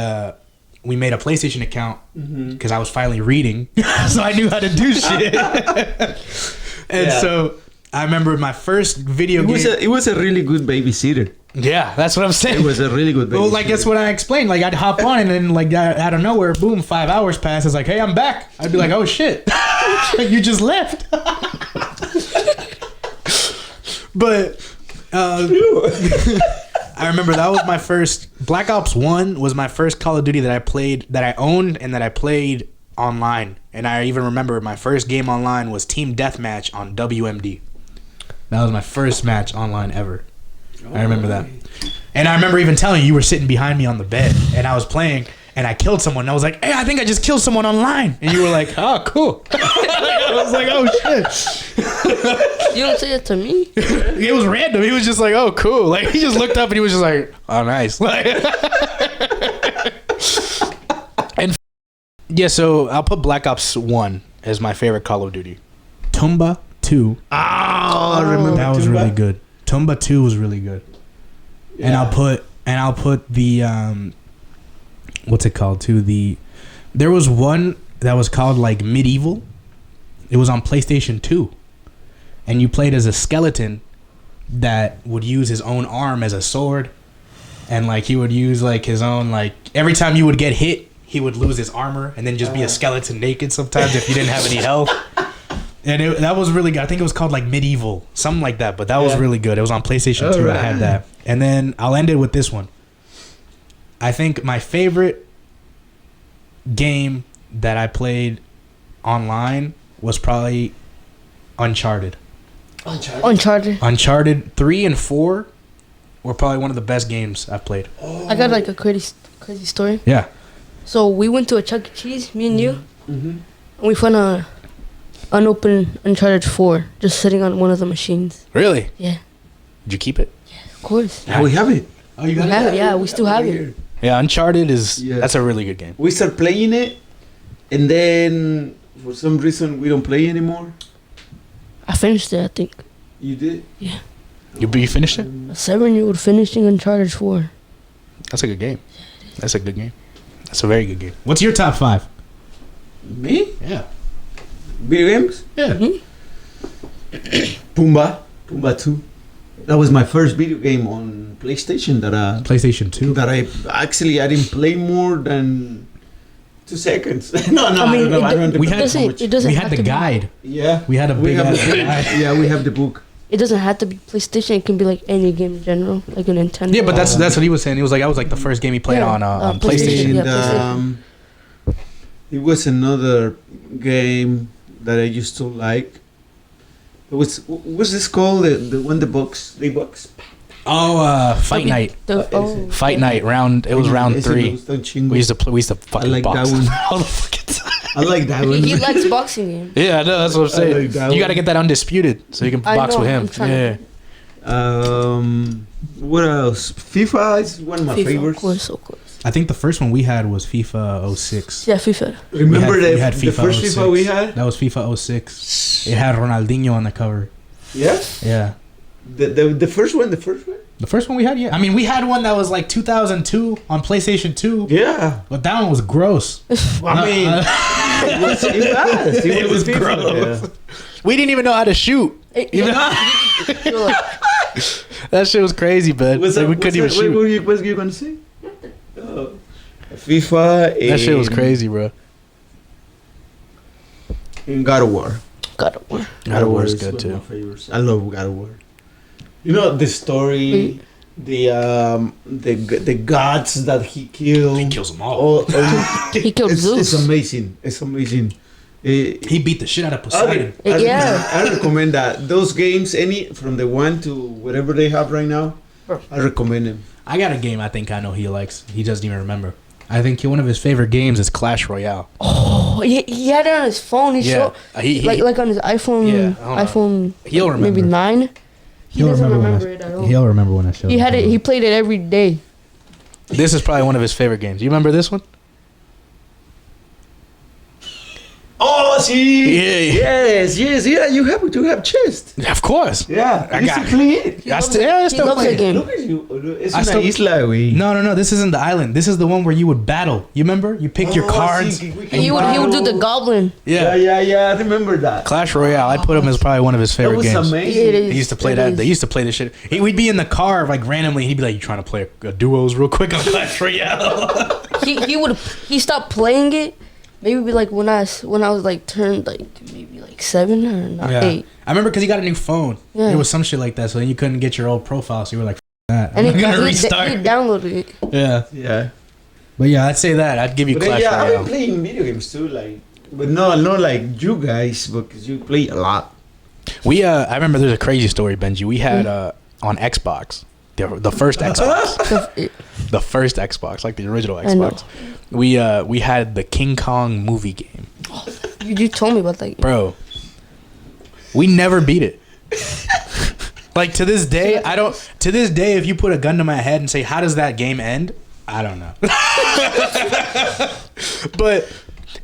made a PlayStation account because I was finally reading, so I knew how to do shit. And so I remember my first video game. It was a really good babysitter. Yeah, that's what I'm saying. It was a really good babysitter. Well, like, that's what I explained. Like, I'd hop on, and then, like, out of nowhere, boom, 5 hours pass. It's like, hey, I'm back. I'd be like, oh, shit. You just left. But I remember that was my first. Black Ops 1 was my first Call of Duty that I played, that I owned, and that I played online. And I even remember my first game online was Team Deathmatch on WMD. That was my first match online ever. I remember that. And I remember even telling you were sitting behind me on the bed, and I was playing, and I killed someone. And I was like, hey, I think I just killed someone online. And you were like, oh, cool. I was like, oh, shit. You don't say it to me. It was random. He was just like, oh, cool. Like, he just looked up, and he was just like, oh, nice. Like, and yeah, so I'll put Black Ops 1 as my favorite Call of Duty. Tumba 2. Oh, I remember that was really good. Tumba 2 was really good. Yeah. And I'll put the what's it called too? There was one that was called like Medieval. It was on PlayStation 2. And you played as a skeleton that would use his own arm as a sword, and like he would use like his own, like, every time you would get hit, he would lose his armor and then just be a skeleton naked sometimes if you didn't have any health. And that was really good. I think it was called like Medieval, something like that. But that was really good. It was on PlayStation 2. Right. I had that. And then I'll end it with this one. I think my favorite game that I played online was probably Uncharted. Uncharted 3 and 4 were probably one of the best games I've played. I got like a crazy story. Yeah. So we went to a Chuck E. Cheese, me and you, and we found a unopened Uncharted 4 just sitting on one of the machines. Really? Yeah. Did you keep it? Yeah, of course. Now we have it. Oh, you got it? Yeah, we still have it. Yeah, Uncharted that's a really good game. We start playing it, and then for some reason we don't play anymore. I finished it, I think. You did? Yeah. You finished it? A 7-year-old finishing Uncharted 4. That's a good game. That's a good game. That's a very good game. What's your top 5? Me? Yeah. Video games? Yeah. Pumbaa 2. That was my first video game on PlayStation PlayStation 2. That I didn't play more than 2 seconds. No, I don't we had the guide. Yeah. We had a big ass guide. Yeah, we have the book. It doesn't have to be PlayStation. It can be like any game in general, like a Nintendo. Yeah, but that's what he was saying. He was like, I was like the first game he played on PlayStation. And, it was another game that I used to like. What's this called? The one the books. Oh, Fight Night. Fight Night round. It was round 3. We used to fucking box. That one. All the fucking time. I like that one. He likes boxing games. Yeah, I know. That's what I'm saying. You got to get that Undisputed so you can box with him. Yeah. What else? FIFA is one of my favorites. Of course. I think the first one we had was FIFA 06. Yeah, FIFA. Remember we had the first 06. FIFA we had? That was FIFA 06. It had Ronaldinho on the cover. Yeah? Yeah. The first one? The first one we had, yeah. I mean, we had one that was like 2002 on PlayStation 2. Yeah. But that one was gross. I mean, it was gross. Yeah. We didn't even know how to shoot. That shit was crazy, man. We couldn't even shoot. What were you going to say? FIFA. That shit was crazy, bro. And God of War. God of War is good too. I love God of War. You know the story, the gods that he killed. He kills them all. He killed Zeus. It's amazing. It's amazing. He beat the shit out of Poseidon. I recommend that. Those games, any from the 1 to whatever they have right now, I recommend them. I got a game I think I know he likes. He doesn't even remember. I think one of his favorite games is Clash Royale. Oh, he had it on his phone. He showed like on his iPhone. Yeah, iPhone. He'll remember. Maybe 9. He doesn't remember it at all. He'll remember when I showed him. He had it. He played it every day. This is probably one of his favorite games. You remember this one? Oh, see. Yeah. Yes. Yeah. You have to have chest. Of course. Yeah. I You got used to play it. I He still loves play the it. game. Look at you. Es I una still- isla, güey. No. This isn't the island. This is the one where you would battle. You remember? You pick your cards. Sí, we And can he would do the battle. goblin. Yeah. Yeah. I remember that. Clash Royale. I put him as probably one of his That favorite was games. amazing. It is. He used to play It that. is. They used to play this shit. We'd be in the car like randomly. He'd be like, "You trying to play a duos real quick on Clash Royale?" He stopped playing it. Maybe like when I was like turned like maybe like 7 or not 8. I remember because he got a new phone. Yeah. It was some shit like that. So then you couldn't get your old profile. So you were like, "F that." And I'm he gonna restart. downloaded it. Yeah. Yeah. But yeah, I'd say that. I'd give you But Clash yeah, I've Royale. been playing video games too, like, but no, not like you guys, because you play a lot. I remember there's a crazy story, Benji. We had on Xbox, the first Xbox, the first Xbox, like the original I know. Xbox. We had the King Kong movie game, You told me about that. bro. We never beat it. Like to this day, I don't. To this day, if you put a gun to my head and say, "How does that game end?" I don't know. But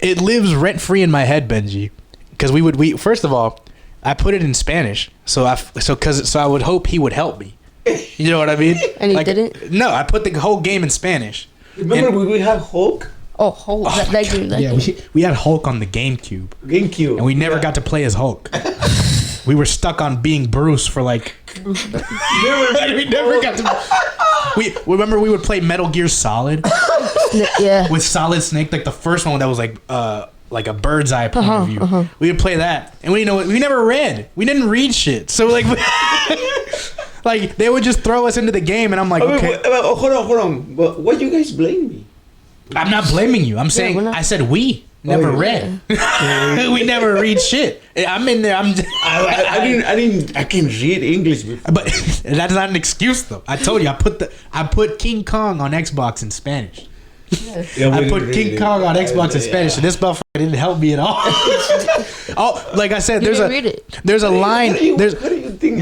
it lives rent free in my head, Benji. Because we first of all, I put it in Spanish, so I would hope he would help me. You know what I mean? And he didn't? No, I put the whole game in Spanish. Remember when we had Hulk? Oh, that game. That Yeah, game. we had Hulk on the GameCube, GameCube. and we never got to play as Hulk. We were stuck on being Bruce for like. We never got to. We remember we would play Metal Gear Solid Yeah. with Solid Snake, like the first one that was like a bird's eye point of view. We would play that, and we never read. We didn't read shit, so like. Like they would just throw us into the game, and I'm like, okay. Hold on. But why you guys blame me? I'm not blaming you. I'm saying we're not- I said we never yeah. read. We never read shit. I'm in there. I can read English before. But that's not an excuse though. I told you I put King Kong on Xbox in Spanish. I put King Kong on Xbox in Spanish, and this motherfucker didn't help me at all. Oh, like I said, there's a line.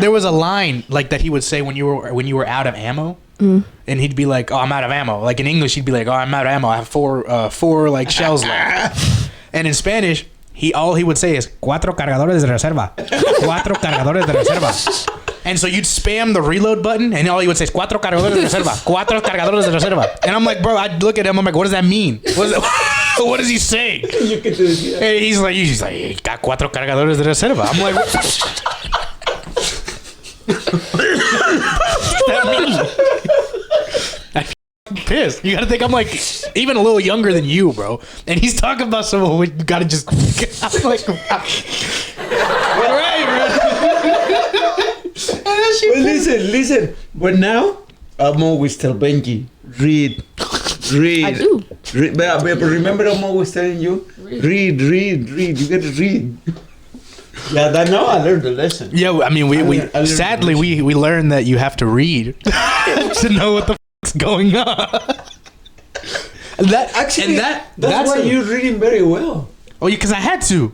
There was a line like that he would say when you were out of ammo, and he'd be like, "Oh, I'm out of ammo." Like in English, he'd be like, "Oh, I'm out of ammo. I have four like shells left." And in Spanish, he would say is "cuatro cargadores de reserva." Cuatro cargadores de reserva. And so you'd spam the reload button, and all he would say is "cuatro cargadores de reserva." Cuatro cargadores de reserva. And I'm like, bro, I'd look at him. I'm like, what does that mean? What is he saying? And he's like, he got cuatro cargadores de reserva. I'm like, what does that mean? I'm pissed. You gotta think I'm like even a little younger than you, bro. And he's talking about someone who you gotta just. I'm like, right, bro. Well, listen. But now, I'm always tell Benji, read. I do. But remember, I'm always telling you, read. You got to read. Yeah, that now I learned the lesson. Yeah, I mean, we sadly we learned that you have to read to know what the fuck's going on. That's why you're reading very well. Oh, yeah, because I had to.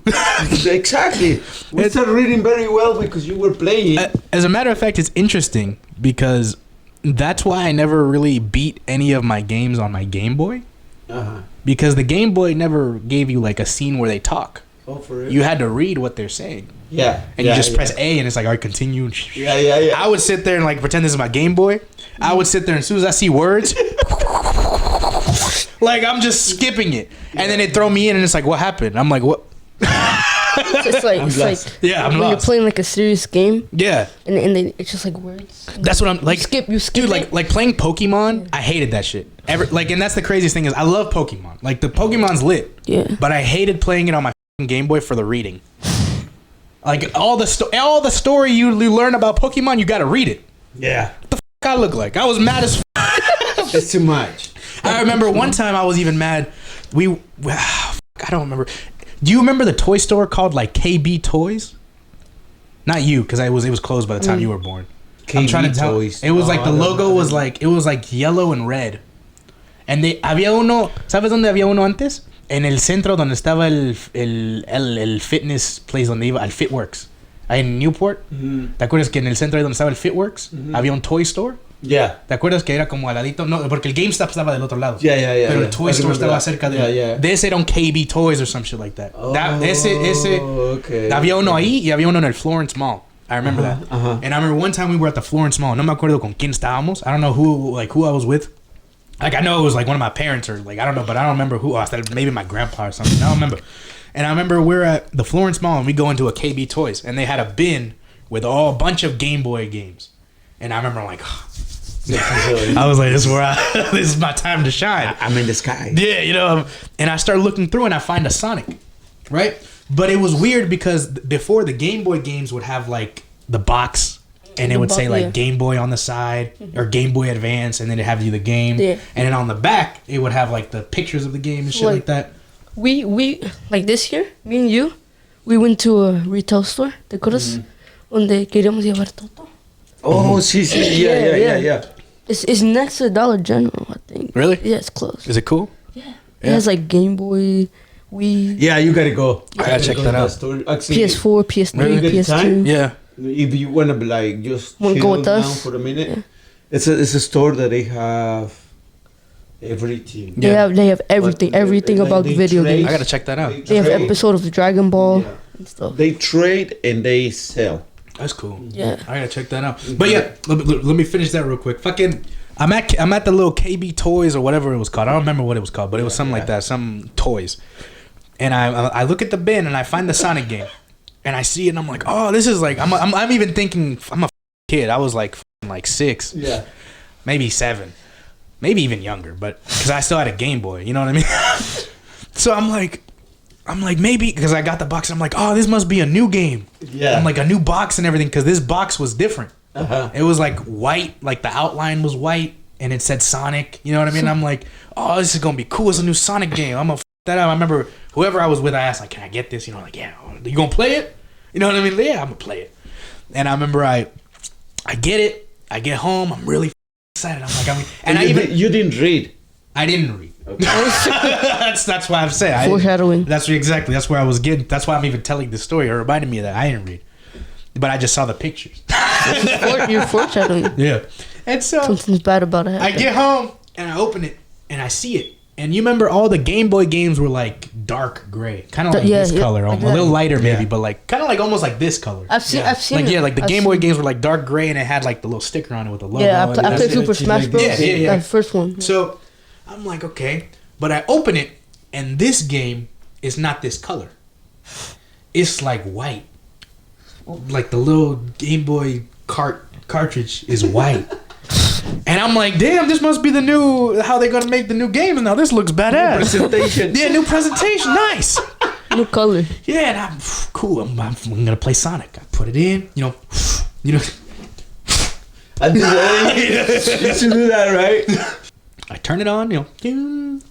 Exactly. We started reading very well because you were playing. As a matter of fact, it's interesting because that's why I never really beat any of my games on my Game Boy. Uh-huh. Because the Game Boy never gave you like a scene where they talk. Oh, for real? You had to read what they're saying. Yeah. And you just press A and it's like, all right, continue. Yeah. I would sit there and like pretend this is my Game Boy. I would sit there and as soon as I see words, like I'm just skipping it. And then they throw me in and it's like, what happened? I'm like, what? It's like Yeah, I'm when you're lost. playing like a serious game, Yeah. and then it's just like words. That's what I'm like. You skip Dude, it. like playing Pokemon, I hated that shit. And that's the craziest thing is I love Pokemon. Like the Pokemon's lit. Yeah. But I hated playing it on my f***ing Game Boy for the reading. Like all the story you learn about Pokemon, you gotta read it. Yeah. What the f*** I look like? I was mad as f***. It's too much. I remember one time I was even mad. I don't remember. Do you remember the toy store called like KB Toys? Not you, because it was closed by the time you were born. I'm trying to tell. Toys. It was like the logo was like yellow and red. And había uno, ¿sabes dónde había uno antes? En el centro donde estaba el fitness place donde iba, al Fitworks. en Newport. ¿Te acuerdas que en el centro ahí donde estaba el Fitworks había un toy store? Yeah. ¿Te acuerdas que era como al ladito? No, porque el GameStop estaba del otro lado. Yeah. Pero el toy store estaba cerca de... De ese era un KB Toys or some shit like that. Ese okay. Había uno ahí y había uno en el Florence Mall. I remember that. And I remember one time we were at the Florence Mall. No me acuerdo con quién estábamos. I don't know who I was with. Like, I know it was like one of my parents or like, I don't know, but I don't remember who. Maybe my grandpa or something. I don't remember. And I remember we're at the Florence Mall and we go into a KB Toys and they had a bin with a bunch of Game Boy games. And I remember like, I was like, this is my time to shine. I'm in the sky. Yeah, you know. And I start looking through and I find a Sonic, right? But it was weird because before the Game Boy games would have like the box and it would say like Game Boy on the side or Game Boy Advance and then it'd have you the game. Yeah. And then on the back, it would have like the pictures of the game and shit like that. We like this year, me and you, we went to a retail store, ¿te acuerdas? Donde queríamos llevar todo. Oh, sí. Yeah. It's next to Dollar General, I think. Really? Yeah, it's close. Is it cool? Yeah. It has like Game Boy, Wii. Yeah, you gotta go. I gotta check that out. Actually, PS4, PS3, PS2. Yeah. If you wanna like just go chill with down us? for a minute, Yeah. it's a store that they have everything. They have everything, But about they video trade. games. I gotta check that out. They have episode of Dragon Ball and stuff. They trade and they sell. That's cool. Yeah. I gotta check that out. But yeah, let me finish that real quick. Fucking, I'm at the little KB Toys or whatever it was called. I don't remember what it was called, but it was something like that, some toys. And I look at the bin and I find the Sonic game, and I see it and I'm like, oh, this is like I'm even thinking I'm a kid. I was like 6, maybe 7, maybe even younger, but because I still had a Game Boy, you know what I mean? So I'm like maybe because I got the box and I'm like, oh, this must be a new game. Yeah. I'm like a new box and everything because this box was different. It was like white, like the outline was white and it said Sonic. You know what I mean? I'm like, oh, this is gonna be cool. It's a new Sonic game. I'm gonna that up. I remember whoever I was with, I asked like, can I get this? You know, like, yeah, you gonna play it? You know what I mean? Yeah, I'm gonna play it. And I remember I get it. I get home. I'm really excited. I'm like, you didn't read. I didn't read. Okay. that's why I'm saying foreshadowing. That's where I was getting. That's why I'm even telling this story. It reminded me of that. I didn't read, but I just saw the pictures. You're foreshadowing. Yeah, and so something's bad about it. I get home and I open it and I see it. And you remember all the Game Boy games were like dark gray, kind of like this color, a little lighter maybe, but like kind of like almost like this color. I've seen. Like the Game Boy games were like dark gray and it had like the little sticker on it with the logo. Yeah, I played Super Smash Bros. Yeah. The first one. So I'm like, okay, but I open it and this game is not this color. It's like white, like the little Game Boy cartridge is white. And I'm like, damn, this must be the new, how they gonna make the new games now. This looks badass. New presentation. Yeah, new presentation. Nice. New color. Yeah, and I'm cool. I'm gonna play Sonic. I put it in, you know. I do that. You should do that, right? I turn it on, you know,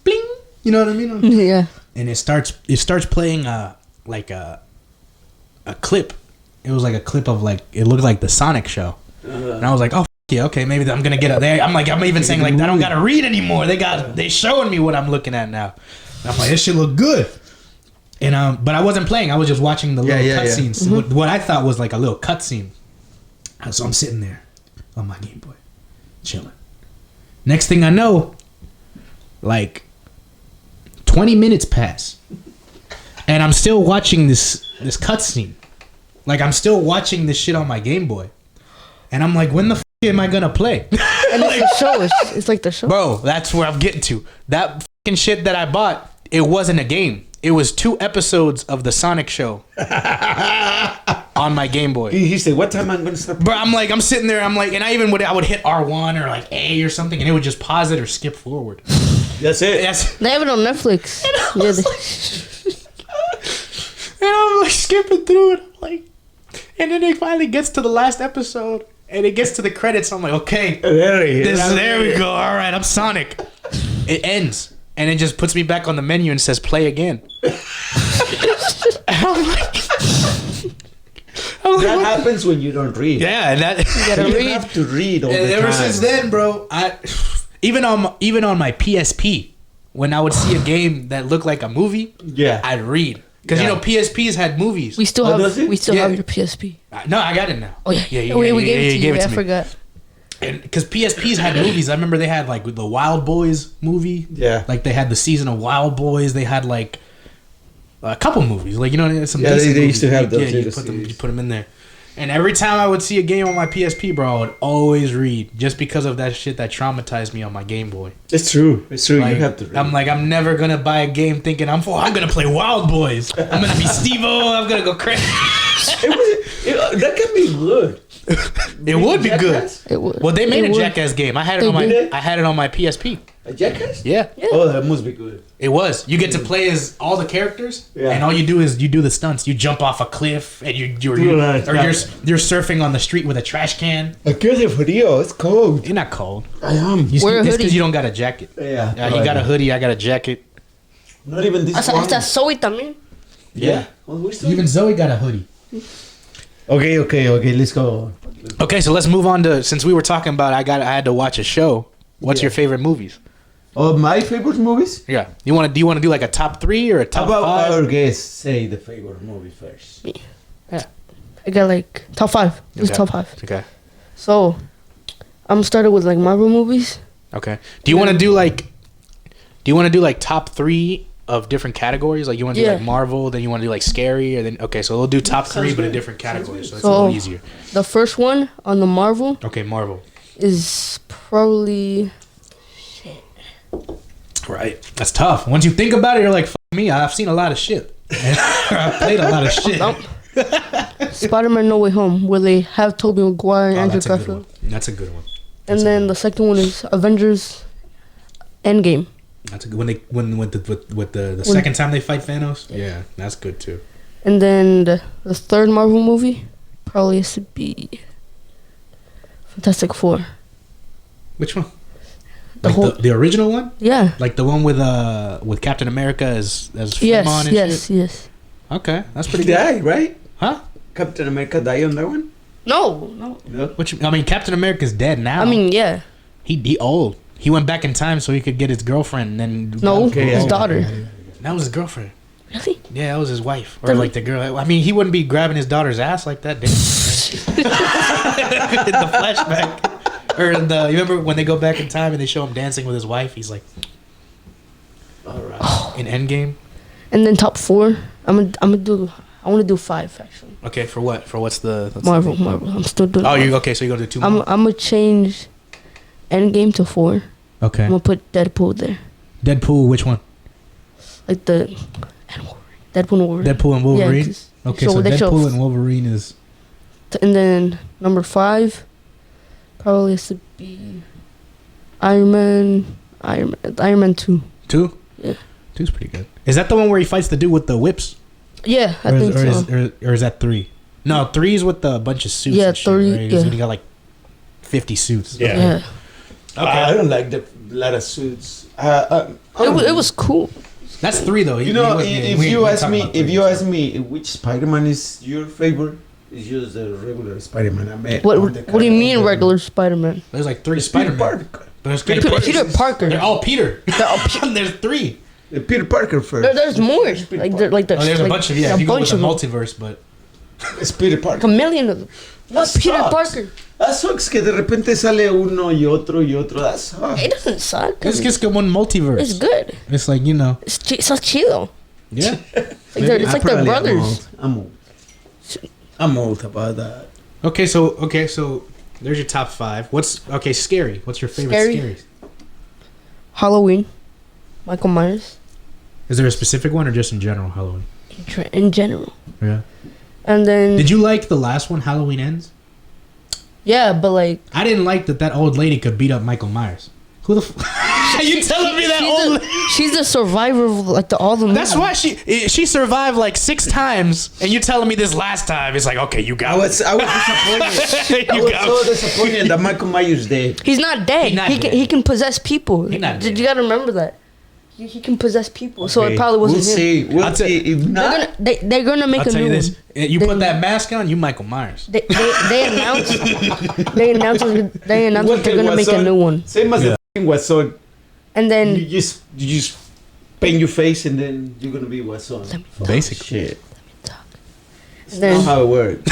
bling. You know what I mean? Yeah. And it starts playing like a clip. It was like a clip of like, it looked like the Sonic show. And I was like, oh, yeah, okay, maybe I'm gonna get it there. I'm even saying like I don't gotta read anymore. They showing me what I'm looking at now. And I'm like, this shit look good. And but I wasn't playing. I was just watching the little cutscenes. Mm-hmm. What I thought was like a little cutscene. So I'm sitting there on my Game Boy, chilling. Next thing I know, like 20 minutes pass, and I'm still watching this cutscene. Like I'm still watching this shit on my Game Boy. And I'm like, when the am I gonna play? And it's the show. It's like the show. Bro, that's where I'm getting to. That fucking shit that I bought, it wasn't a game. It was 2 episodes of the Sonic show on my Game Boy. He said, what time I'm gonna start? Bro, I'm sitting there, and I would hit R1 or like A or something, and it would just pause it or skip forward. That's it. They have it on Netflix. And I'm like skipping through it. I'm like, and then it finally gets to the last episode. And it gets to the credits. I'm like, okay, there we go. All right, I'm Sonic. It ends, and it just puts me back on the menu and says play again. And I'm like, that happens when you don't read. Yeah, and that you gotta read. Have to read all the time. Ever since then, bro, even on my PSP, when I would see a game that looked like a movie, I'd read. Because you know PSPs had movies. We still have Yeah. your PSP. No, I got it now. Oh yeah, yeah. We gave it to you. I I forgot. And because PSPs had movies, I remember they had like the Wild Boys movie. Yeah. Like they had the season of Wild Boys. They had like a couple movies. Like you know some. Yeah, decent they used to movies. have those. Yeah, you put them in there. And every time I would see a game on my PSP, bro, I would always read just because of that shit that traumatized me on my Game Boy. It's true. It's true. Like, you have to read. I'm never gonna buy a game thinking I'm gonna play Wild Boys. I'm gonna be Steve-O. I'm gonna go crazy. That can be good. It would be good. It would. Well, they made a Jackass game. I had it on my PSP. A Jackass? Yeah. Oh, that must be good. It was. You get to play as all the characters, Yeah. and all you do is you do the stunts. You jump off a cliff, and you're surfing on the street with a trash can. Aquí hace frío. It's cold. You're not cold. I am. Wear a It's hoodie. because you don't got a jacket. Yeah. He got a hoodie. I got a jacket. Not even this Hasta, one. hasta Zoe también. Yeah. Well, we're still- Even Zoe got a hoodie. Okay. Let's go. Okay, so let's move on to, since we were talking about I had to watch a show. What's your favorite movies? Oh, my favorite movies? Yeah. Do you want to do like a top 3 or a top How about 5? our guests say the favorite movie first? I got like top 5. It's Okay. top 5. Okay. So, I'm started with like Marvel movies. Okay. Do you want to do like top 3 of different categories? Like you want to do like Marvel, then you want to do like scary, or then so we'll do top 3 but in different categories, so it's a little easier. The first one on the Marvel Okay, Marvel. is probably Right. That's tough. Once you think about it, you're like, fuck me, I've seen a lot of shit. I've played a lot of shit. Spider-Man No Way Home, where they have Tobey Maguire and Oh, Andrew that's a good Garfield. one. That's a good one. And then the second one is Avengers Endgame. That's a good when the second time they fight Thanos. Yeah, that's good too. And then the third Marvel movie probably has to be Fantastic Four. Which one? The whole The original one? yeah. Like the one with Captain America as Yes, Fremont and yes, shit? yes. Okay, that's pretty He good. died, right? Huh? Captain America died on that one? No. No. Captain America's dead now. I mean, yeah. he old. He went back in time so he could get his girlfriend, and then No, Okay, his yeah. daughter. that was his girlfriend. Really? Yeah, that was his wife, or Really? like the girl. I mean, he wouldn't be grabbing his daughter's ass like that, did he? In the flashback, or you remember when they go back in time and they show him dancing with his wife? He's like, All right. in Endgame. And then top 4, I want to do 5 actually. Okay, for what? For what's the Marvel. I'm still doing. Oh, Marvel. you okay? So you're gonna do 2 I'm more? gonna change Endgame to 4. Okay. I'm gonna put Deadpool there, Deadpool. Which one? like the Deadpool and Wolverine. Deadpool and Wolverine. 'cause Okay, show- so they show- Deadpool and Wolverine is. And then number 5 probably has to be Iron Man 2. 2. Yeah. 2's pretty good. Is that the one where he fights the dude with the whips? Yeah, I think so. Or is that 3? No, 3 is with the bunch of suits. Yeah, and shit, 3, Right? yeah. He got like 50 suits. Yeah. I don't like the lot of suits. It was cool. That's 3 though. You know, if you ask me which Spider-Man is your favorite, it's just the regular Spider-Man. I met What on the do you mean car. regular Spider-Man? There's like 3 Peter Spider-Man. Parker. There's Peter Parker. They're all Peter. There's 3. Peter Parker first. There's more. There's a bunch of a you go bunch with the of them. multiverse, but It's Peter Like Parker. a million of them. What's That Peter sucks. Parker? That sucks que de repente sale uno y otro y otro. That sucks. It doesn't suck. it's just one multiverse. It's good. It's like, you know. It's so chill. Yeah. It's like they're brothers. I'm old about that. Okay, so there's your top 5. Scary. What's your favorite scary? Halloween. Michael Myers. Is there a specific one or just in general Halloween? In general. Yeah. And then Did you like the last one, Halloween Ends? yeah, but like I didn't like that old lady could beat up Michael Myers. Who the you telling me that old she's the survivor of like all the That's movies. why she survived like 6 times, and you telling me this last time it's like, okay, you I got it. was disappointed. I You was got so disappointed that Michael Myers dead. He's not dead. He's not He dead. can possess people. He's not Did dead. you gotta remember that? He can possess people, so Okay, it probably wasn't we'll him. see. We'll I'll tell- see. If not, They're gonna make I'll a tell new you this: one. you They- put that mask on, you Michael Myers. They announced that they're gonna make a new one, Same as the thing was so. and You then just paint your face and then you're gonna be what's on. Basically. Shit. Talk. That's Then- not how it works.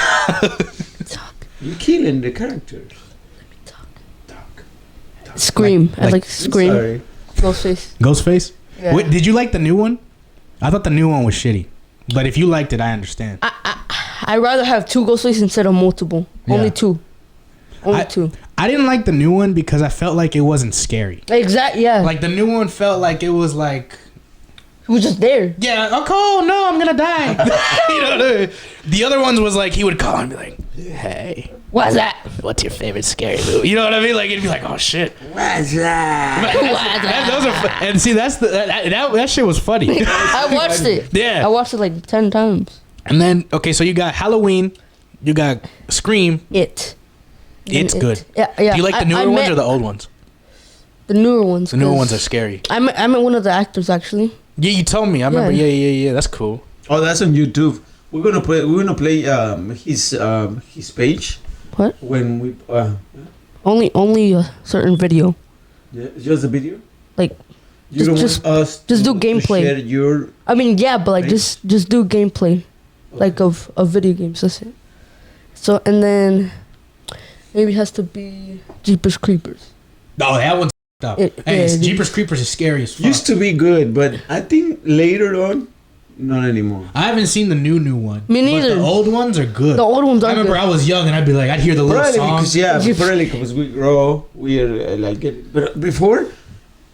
Talk. You're killing the characters. Talk. Talk. Scream. I like- like Scream. Sorry. Ghostface. Ghostface? Yeah. Wait, did you like the new one? I thought the new one was shitty. But if you liked it, I understand. I'd rather have 2 Ghostface instead of multiple. Yeah. Only 2. Only 2. I didn't like the new one because I felt like it wasn't scary. Exactly. Yeah. Like the new one felt like it was like, he was just there. yeah, oh cool, no, I'm gonna die. You know what I mean? The other ones was like he would call and be like, hey, What's that? what's your favorite scary movie? You know what I mean? Like it'd be like, oh shit. What's that? Those are and see that's that shit was funny. I watched it. Yeah. I watched it like 10 times. And then okay, so you got Halloween, you got Scream. It. It's good. Yeah, yeah. Do you like the newer ones or the old ones? The newer ones. The newer 'cause ones are scary. I met one of the actors actually. Yeah, you told me. I remember. Yeah. Yeah. That's cool. Oh, that's on YouTube. We're gonna play his page. What? When we Only a certain video. yeah, just a video. Like, You don't just want us just to, do gameplay. To share your I mean, yeah, but like Right. just do gameplay, like of video games. That's it. So and then maybe it has to be Jeepers Creepers. No, that one's f***ed up. Hey, yeah, Jeepers Creepers is scary as fuck. used to be good, but I think later on, not anymore. I haven't seen the new one. Me neither. But the old ones are good. The old ones are I remember good. I was young and I'd be like, I'd hear the little Probably songs. because we grow, we are like it. But before,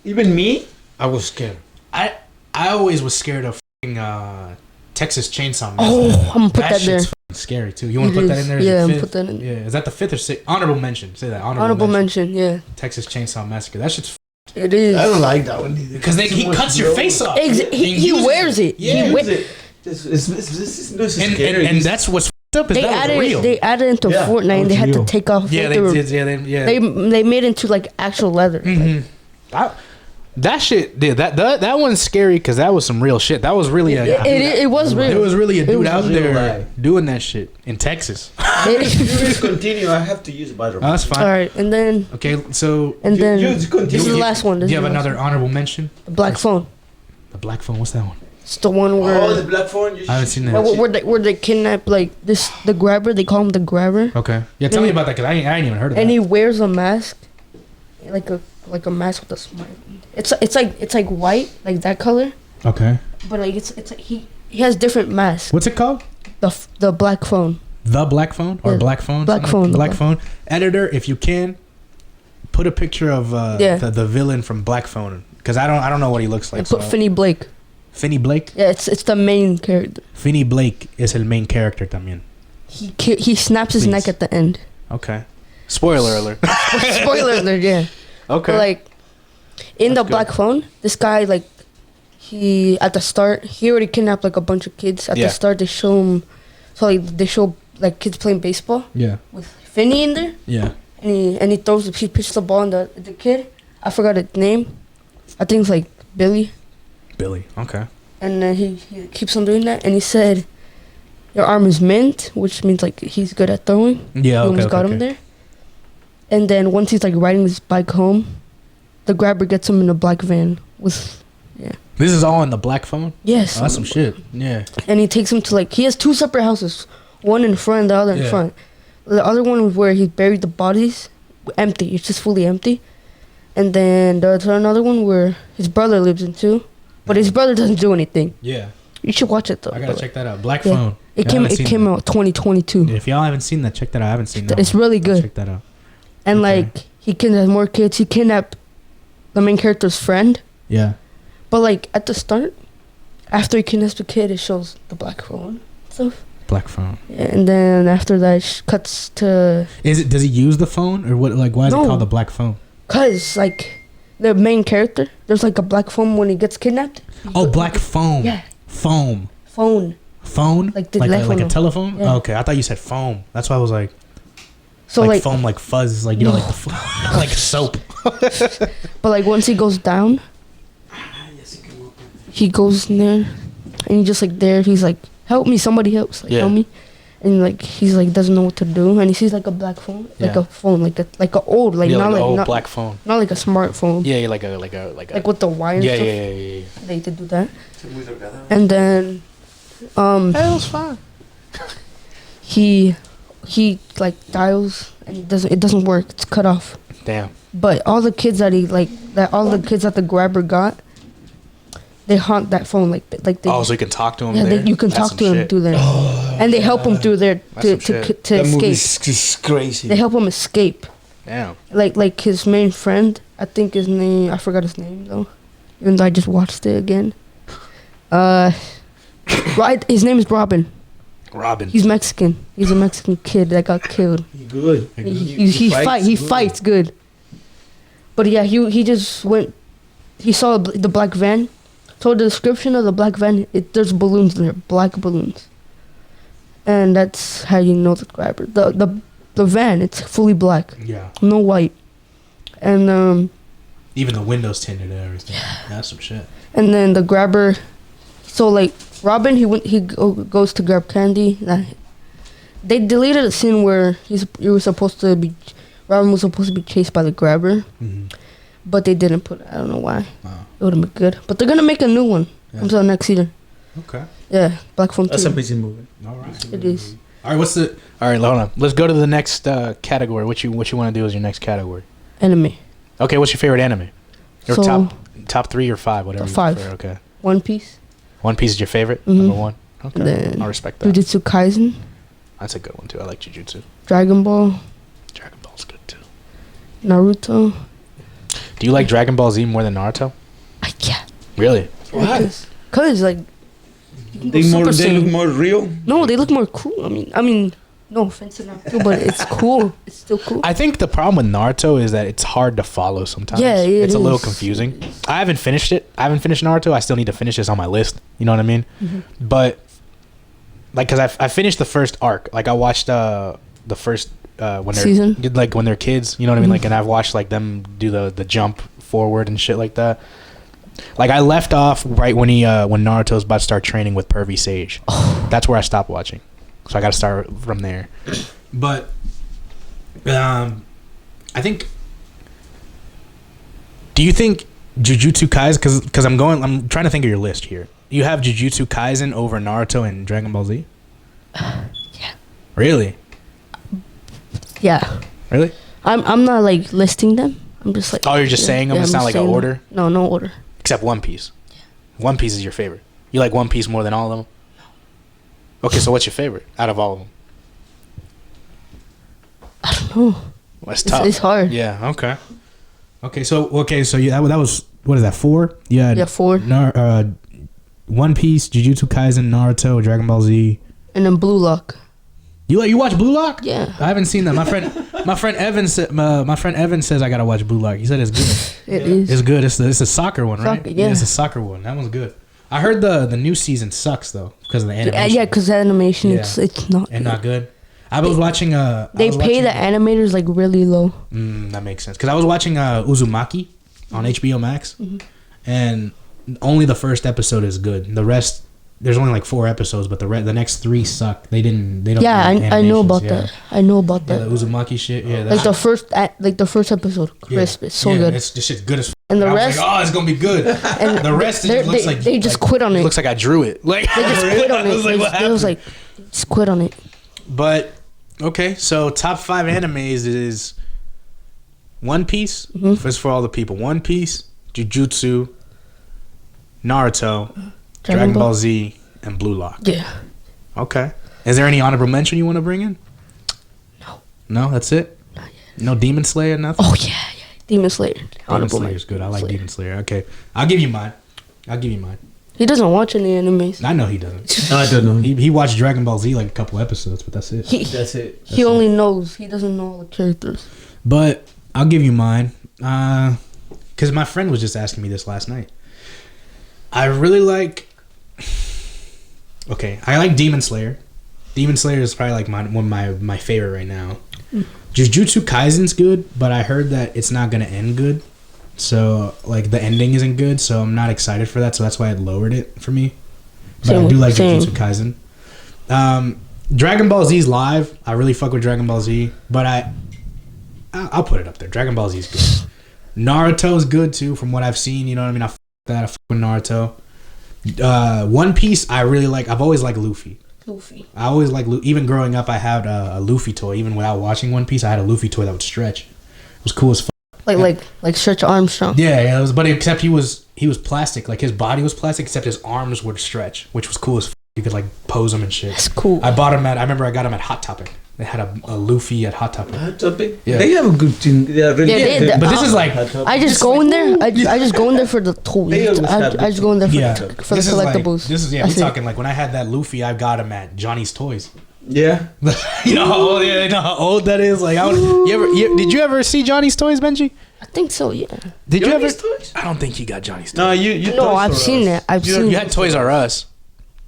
even me, I was scared. I always was scared of f***ing, Texas Chainsaw Massacre. Oh, I'm gonna put that there. shit's f***ing scary too. You want to It put that is. in there? As Yeah, your I'm fifth? put that in. Yeah, is that the 5th or 6th? Honorable mention. Say that. Honorable mention. Yeah, Texas Chainsaw Massacre. That shit's it is. I don't like that one either. because he cuts your face off. He uses wears it. Yeah. He Use we- it. It's And, scary. and that's what's f***ed up is They that was added real. they added into Yeah, Fortnite. that And they was had real. to take off. yeah, like, they were- did. Yeah, They made into like actual leather. Mhm. That shit, dude, that one's scary because that was some real shit. That was really a. It was real. It was really a It dude was out real there life. doing that shit in Texas. If you will continue, I have to use bathroom. Oh, that's fine. All right, and then Okay, so then you this continue. is the last one. do This you is have the last another honorable mention? one. The black phone. The black phone. What's that one? It's the one where Oh, the black phone. I haven't seen that. where they kidnap like the grabber. They call him the grabber, Okay, yeah, tell me about that because I ain't even heard of and that. he wears a mask, like a mask with a smile. It's like white, like that color, Okay, but like it's like he has different masks. what's it called? The black phone. The black phone or Yeah, black phone? black Something? phone, Black the phone. Editor, if you can, put a picture of Yeah. the villain from Black Phone because I don't know what he looks like. And put so- Finney Blake. Finney Blake. Yeah, it's the main character. Finney Blake is el main character también. He snaps his Please. neck at the end. Okay. Spoiler alert. Spoiler alert, yeah. Okay. But like in the That's black phone, this guy like he at the start he already kidnapped like a bunch of kids. At Yeah. the start they show him, so like they show like kids playing baseball yeah. with Finney in there, Yeah. and he throws he pitches the ball on the kid. I forgot his name. I think it's like Billy. Billy. Okay. And then he keeps on doing that, and he said, "Your arm is mint," which means like he's good at throwing. Yeah. He Okay. almost got him there. And then once he's like riding his bike home, the grabber gets him in a black van with, This is all in the Black Phone. yes. Oh, that's some shit. Yeah. And he takes him to like he has 2 separate houses, one in front, the other in Yeah. front. The other one was where he buried the bodies, empty. It's just fully empty. And then there's another one where his brother lives in too, but his brother doesn't do anything. Yeah. You should watch it though. I gotta but, check that out. Black Yeah. Phone. It Yeah, I came haven't it seen came that. out 2022. If y'all haven't seen that, check that out. I haven't seen that. It's really good. Check that out. And Okay. like he kidnapped more kids. He kidnapped the main character's friend. Yeah. But like at the start, after he kidnaps the kid, it shows the black phone stuff. Black Phone. And then after that, it cuts to Does he use the phone or what? Like, why is it No. called the Black Phone? cause like the main character, there's like a black phone when he gets kidnapped. Oh, black foam. Yeah, Foam. phone. Phone. Like the like telephone. a telephone. Yeah. Oh, okay, I thought you said foam. That's why I was like, So like, like, foam, like fuzz, like you know, like the like soap. but like once he goes down, he goes in there, and he just like there. He's like, "Help me, somebody help!" Like, Yeah. help me. and like he's like doesn't know what to do, and he sees like a black phone, like a phone, like a old, like not like like old not, black phone, not like a smartphone. Yeah, like a with the wire. Yeah, and stuff. yeah. They did do that, and then that was fine. he like dials and it doesn't work. It's cut off. Damn. But all the kids that all the kids that the grabber got, they haunt that phone like they. Oh, so you can talk to him. Yeah, there? you can talk to him through there, and they help him through there to That escape. movie's just crazy. They help him escape. Damn. Like his main friend, I think his name. I forgot his name though, even though I just watched it again. Right, his name is Robin. Robin. He's Mexican. He's a Mexican kid that got killed. He's good. He fights good. But yeah, he just went. He saw the black van. So the description of the black van, there's balloons in there, black balloons. And that's how you know the grabber. The van, it's fully black. Yeah. No white. And even the windows tinted and everything. Yeah. That's some shit. And then the grabber. So like Robin, he goes to grab candy. They deleted a scene where Robin was supposed to be chased by the grabber, but they didn't put it. I don't know why. Wow. It would have been good, but they're gonna make a new one until next season. Okay. Yeah, Black Phone 2. That's a busy movie. All right. It is. All right. All right, hold on. Let's go to the next category. What you want to do is your next category. Anime. Okay. What's your favorite anime? Your So, top 3 or 5, whatever. Top 5. You prefer. Okay. One Piece. One Piece is your favorite. Mhm. Number 1. Okay. Then I respect that. Jujutsu Kaisen. That's a good one too. I like Jujutsu. Dragon Ball. Dragon Ball's good too. Naruto. Do you like Dragon Ball Z more than Naruto? Yeah. Really? Cause like. They look more real. No, they look more cool. I mean, no offense to Naruto, but it's cool. It's still cool. I think the problem with Naruto is that it's hard to follow sometimes. Yeah, it's a little is. confusing. I haven't finished it. I haven't finished Naruto. I still need to finish this on my list. You know what I mean? Mm-hmm. But like, cause I finished the first arc. Like I watched the first when they're season? like when they're kids. You know what I mean? Like, and I've watched like them do the jump forward and shit like that. Like I left off right when when Naruto's about to start training with Pervy Sage. That's where I stopped watching. So I got to start from there. But I think. Do you think Jujutsu Kaisen? Because I'm trying to think of your list here. You have Jujutsu Kaisen over Naruto and Dragon Ball Z? Yeah. Really? Yeah. Really? I'm not like listing them. I'm just like. Oh, you're just saying them. It's not like an order. No order. Except One Piece. Yeah. One Piece is your favorite. You like One Piece more than all of them? No. Okay, so what's your favorite out of all of them? I don't know. Well, it's tough. It's hard. Yeah. Okay. So you, that was what is that 4? Yeah. 4. One Piece, Jujutsu Kaisen, Naruto, Dragon Ball Z, and then Blue Lock. You watch Blue Lock? Yeah. I haven't seen that. My friend Evan says I gotta watch Blue Lock. He said it's good. It is. It's good. It's a soccer one, right? Soccer, yeah. It's a soccer one. That one's good. I heard the new season sucks though because of the animation. Yeah, because the animation it's not. And not good. I was watching. They pay the animators like really low. That makes sense because I was watching Uzumaki on HBO Max, and only the first episode is good. The rest, there's only like 4 episodes, but the next 3 suck. They don't. Yeah, I know about that. I know about that. The Uzumaki shit. Yeah, like the first episode, crisp. It's so good. It's this shit's good as. And the I was rest, like, oh, it's gonna be good. And the rest, it looks like they just quit on it. It looks like I drew it. Like they just quit on it. They was like, just quit on it. But okay, so top 5 animes is One Piece. First for all the people, One Piece, Jujutsu, Naruto, Dragon Ball Z, and Blue Lock. Yeah. Okay. Is there any honorable mention you want to bring in? No. No, that's it. Not yet. No Demon Slayer, nothing. Oh yeah. Demon Slayer. Demon Slayer's good. I like Demon Slayer. Okay, I'll give you mine. He doesn't watch any animes. I know he doesn't. No, I don't know. He watched Dragon Ball Z like a couple episodes, but that's it. That's it. He only knows. He doesn't know all the characters. But I'll give you mine. Because my friend was just asking me this last night. I really like... Okay, I like Demon Slayer. Demon Slayer is probably like one of my favorite right now. Jujutsu Kaisen's good, but I heard that it's not going to end good. So, like, the ending isn't good, so I'm not excited for that. So that's why I lowered it for me. But I do like Jujutsu Kaisen. Dragon Ball Z's live. I really fuck with Dragon Ball Z, but I'll put it up there. Dragon Ball Z is good. Naruto's good too, from what I've seen. You know what I mean? I fuck with Naruto. One Piece, I really like. I've always liked Luffy. I always like even growing up. I had a Luffy toy. Even without watching One Piece, I had a Luffy toy that would stretch. It was cool as fuck. Like Stretch Armstrong. Yeah. It was, but except he was plastic. Like his body was plastic, except his arms would stretch, which was cool as fuck. You could like pose him and shit. That's cool. I remember I got him at Hot Topic. They had a Luffy at Hot Topic. Hot Topic? Yeah. They have a good thing. They are really Yeah, but this is like I just go in there. I just go in there for the toys. I just go in there for the collectibles. We're talking like when I had that Luffy, I got him at Johnny's Toys. Yeah. You know how old that is. Like, did you ever see Johnny's Toys, Benji? I think so. Yeah. Did Johnny's you ever? Toys? I don't think he got Johnny's Toys. No, you. No, I've seen it. You had Toys R Us.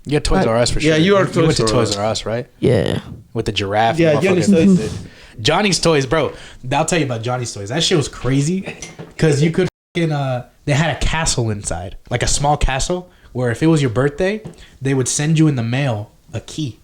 You had Toys R Us for sure. Yeah, you went to Toys R Us, right? Yeah. With the giraffe. Yeah, Johnny's Toys. Johnny's Toys, bro. I'll tell you about Johnny's Toys. That shit was crazy because you could they had a castle inside, like a small castle, where if it was your birthday, they would send you in the mail a key.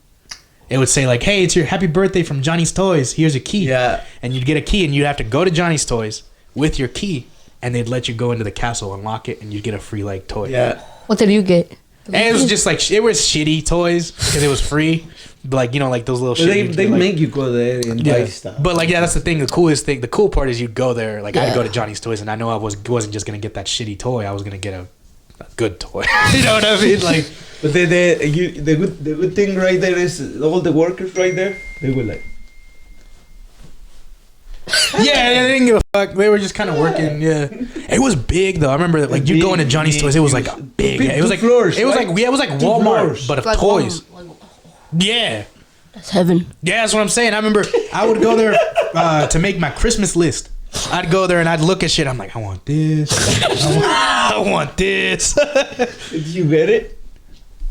It would say like, "Hey, it's your happy birthday from Johnny's Toys. Here's a key." Yeah. And you'd get a key, and you'd have to go to Johnny's Toys with your key, and they'd let you go into the castle, unlock it, and you'd get a free like toy. Yeah. What did you get? And it was just like it was shitty toys because it was free, like like those little. They make you go there and buy stuff. But like that's the thing. The cool part is you'd go there. Like I'd go to Johnny's Toys, and I know I wasn't just gonna get that shitty toy. I was gonna get a good toy. You know what I mean? Like, but the good thing right there is all the workers right there. They were like. Yeah, they didn't give a fuck. They were just kind of working. Yeah, it was big though. I remember that, like you go into Johnny's Toys, it was like a big. It was like floors, it was like it was like Walmart, but of like toys. Yeah, that's heaven. yeah, that's what I'm saying. I remember I would go there to make my Christmas list. I'd go there and I'd look at shit. I'm like, I want this. I want this. Did you get it?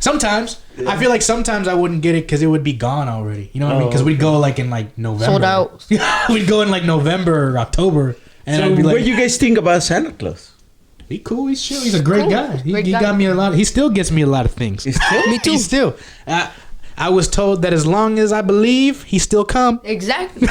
Sometimes I feel like sometimes I wouldn't get it because it would be gone already. You know what I mean? Because we'd go like in like November. Sold out. We'd go in like November or October, and I'd be like, "What do you guys think about Santa Claus?" He cool. He's chill. He's a great Cool. guy. He Great guy. got me a lot. He still gets me a lot of things. Me too. He still. I was told that as long as I believe, he still come. Exactly.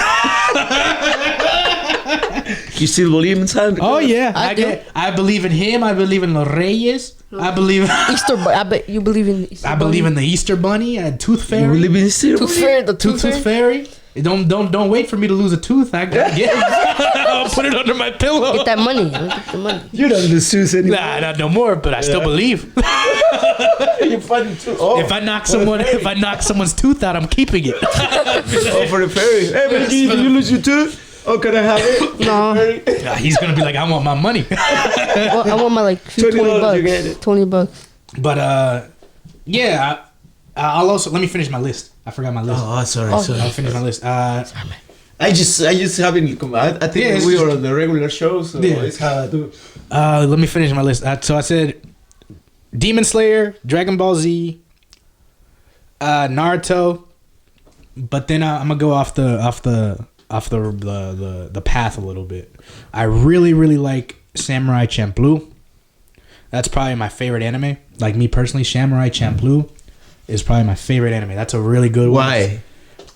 You still believe in Santa Claus? Oh yeah, I do. I believe in him. I believe in los Reyes. I believe. Easter. I bet you believe in. Easter I believe in the Easter Bunny and Tooth Fairy. You believe in Easter? Tooth Fairy. The Tooth Fairy. Don't wait for me to lose a tooth. I gotta get it. I'll put it under my pillow. Get that money. Get the money. You don't lose tooth anymore. Nah, not no more. But I still believe. You're funny too. Oh. If I knock someone's tooth out, I'm keeping it. Oh, for the fairy. Hey, Benji, did you lose your tooth? Oh, can I have it? No. Nah, he's gonna be like, I want my money. I want my like $20, you get $20. it. $20. But yeah. I'll also let me finish my list. I forgot my list. Oh, sorry. I'll finish my list. I just haven't come. I think we were on the regular show, so it's how I do. Let me finish my list. So I said Demon Slayer, Dragon Ball Z, Naruto, but then I'm gonna go off the path a little bit. I really like Samurai Champloo. That's probably my favorite anime. Like me personally, Samurai Champloo is probably my favorite anime. That's a really good one. Why?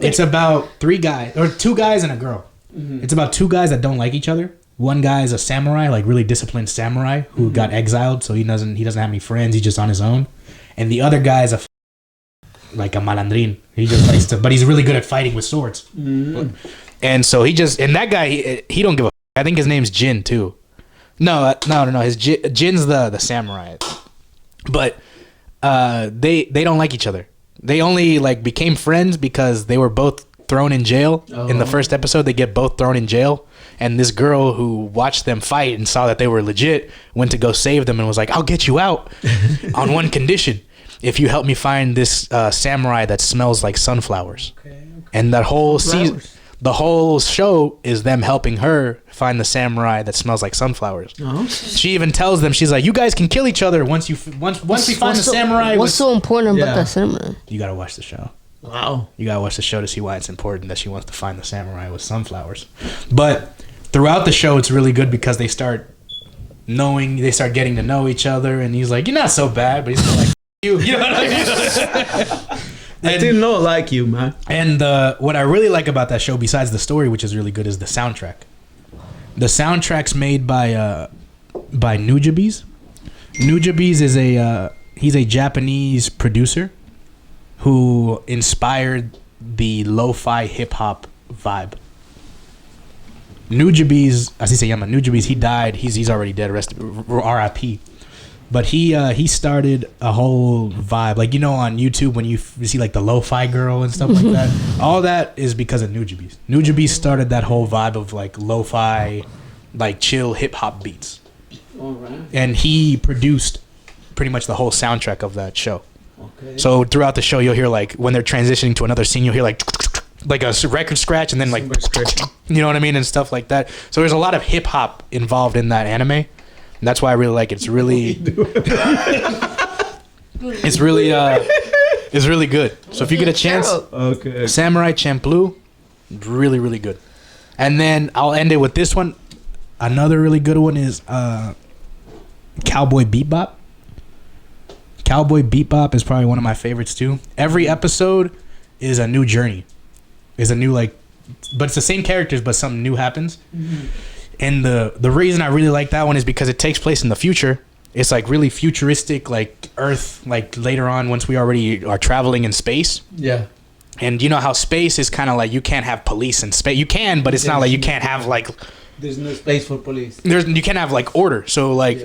It's about two guys and a girl. Mm-hmm. It's about two guys that don't like each other. One guy is a samurai, like really disciplined samurai who got exiled, so he doesn't have any friends. He's just on his own. And the other guy is like a malandrin. He just likes to, but he's really good at fighting with swords. Mm-hmm. And so that guy he don't give a. I think his name's Jin too. No. His Jin's the samurai, but they don't like each other. They only like became friends because they were both thrown in jail. In the first episode, they get both thrown in jail, and this girl who watched them fight and saw that they were legit went to go save them and was like, "I'll get you out on one condition: if you help me find this samurai that smells like sunflowers." Okay. And that whole season. The whole show is them helping her find the samurai that smells like sunflowers. Oh. She even tells them, she's like, "You guys can kill each other once we find the samurai." What's so important about that samurai? You gotta watch the show. Wow. You gotta watch the show to see why it's important that she wants to find the samurai with sunflowers. But throughout the show, it's really good because they start getting to know each other, and he's like, "You're not so bad," but he's still like, "You know what I mean?" I didn't know like you, man. And what I really like about that show, besides the story, which is really good, is the soundtrack. The soundtrack's made by Nujabes. Nujabes is he's a Japanese producer who inspired the lo-fi hip-hop vibe. Nujabes, así se llama, Nujabes, he died. He's already dead, R.I.P. But he started a whole vibe, like, you know, on YouTube when you see like the lo-fi girl and stuff like that. All that is because of Nujabes. Nujabes started that whole vibe of like lo-fi, like chill hip hop beats. All right. And he produced pretty much the whole soundtrack of that show. Okay. So throughout the show, you'll hear like when they're transitioning to another scene, you'll hear like a record scratch, and then like, you know what I mean, and stuff like that. So there's a lot of hip hop involved in that anime. And that's why I really like it. It's really, it's really good. So if you get a chance, okay. Samurai Champloo, really, really good. And then I'll end it with this one. Another really good one is Cowboy Bebop. Cowboy Bebop is probably one of my favorites too. Every episode is a new journey. Is a new but it's the same characters, but something new happens. Mm-hmm. And the reason I really like that one is because it takes place in the future. It's like really futuristic, like Earth, like later on once we already are traveling in space. Yeah. And you know how space is kind of like you can't have police in space. You can, but it's not like you can't have like... There's no space for police. You can't have like order. So like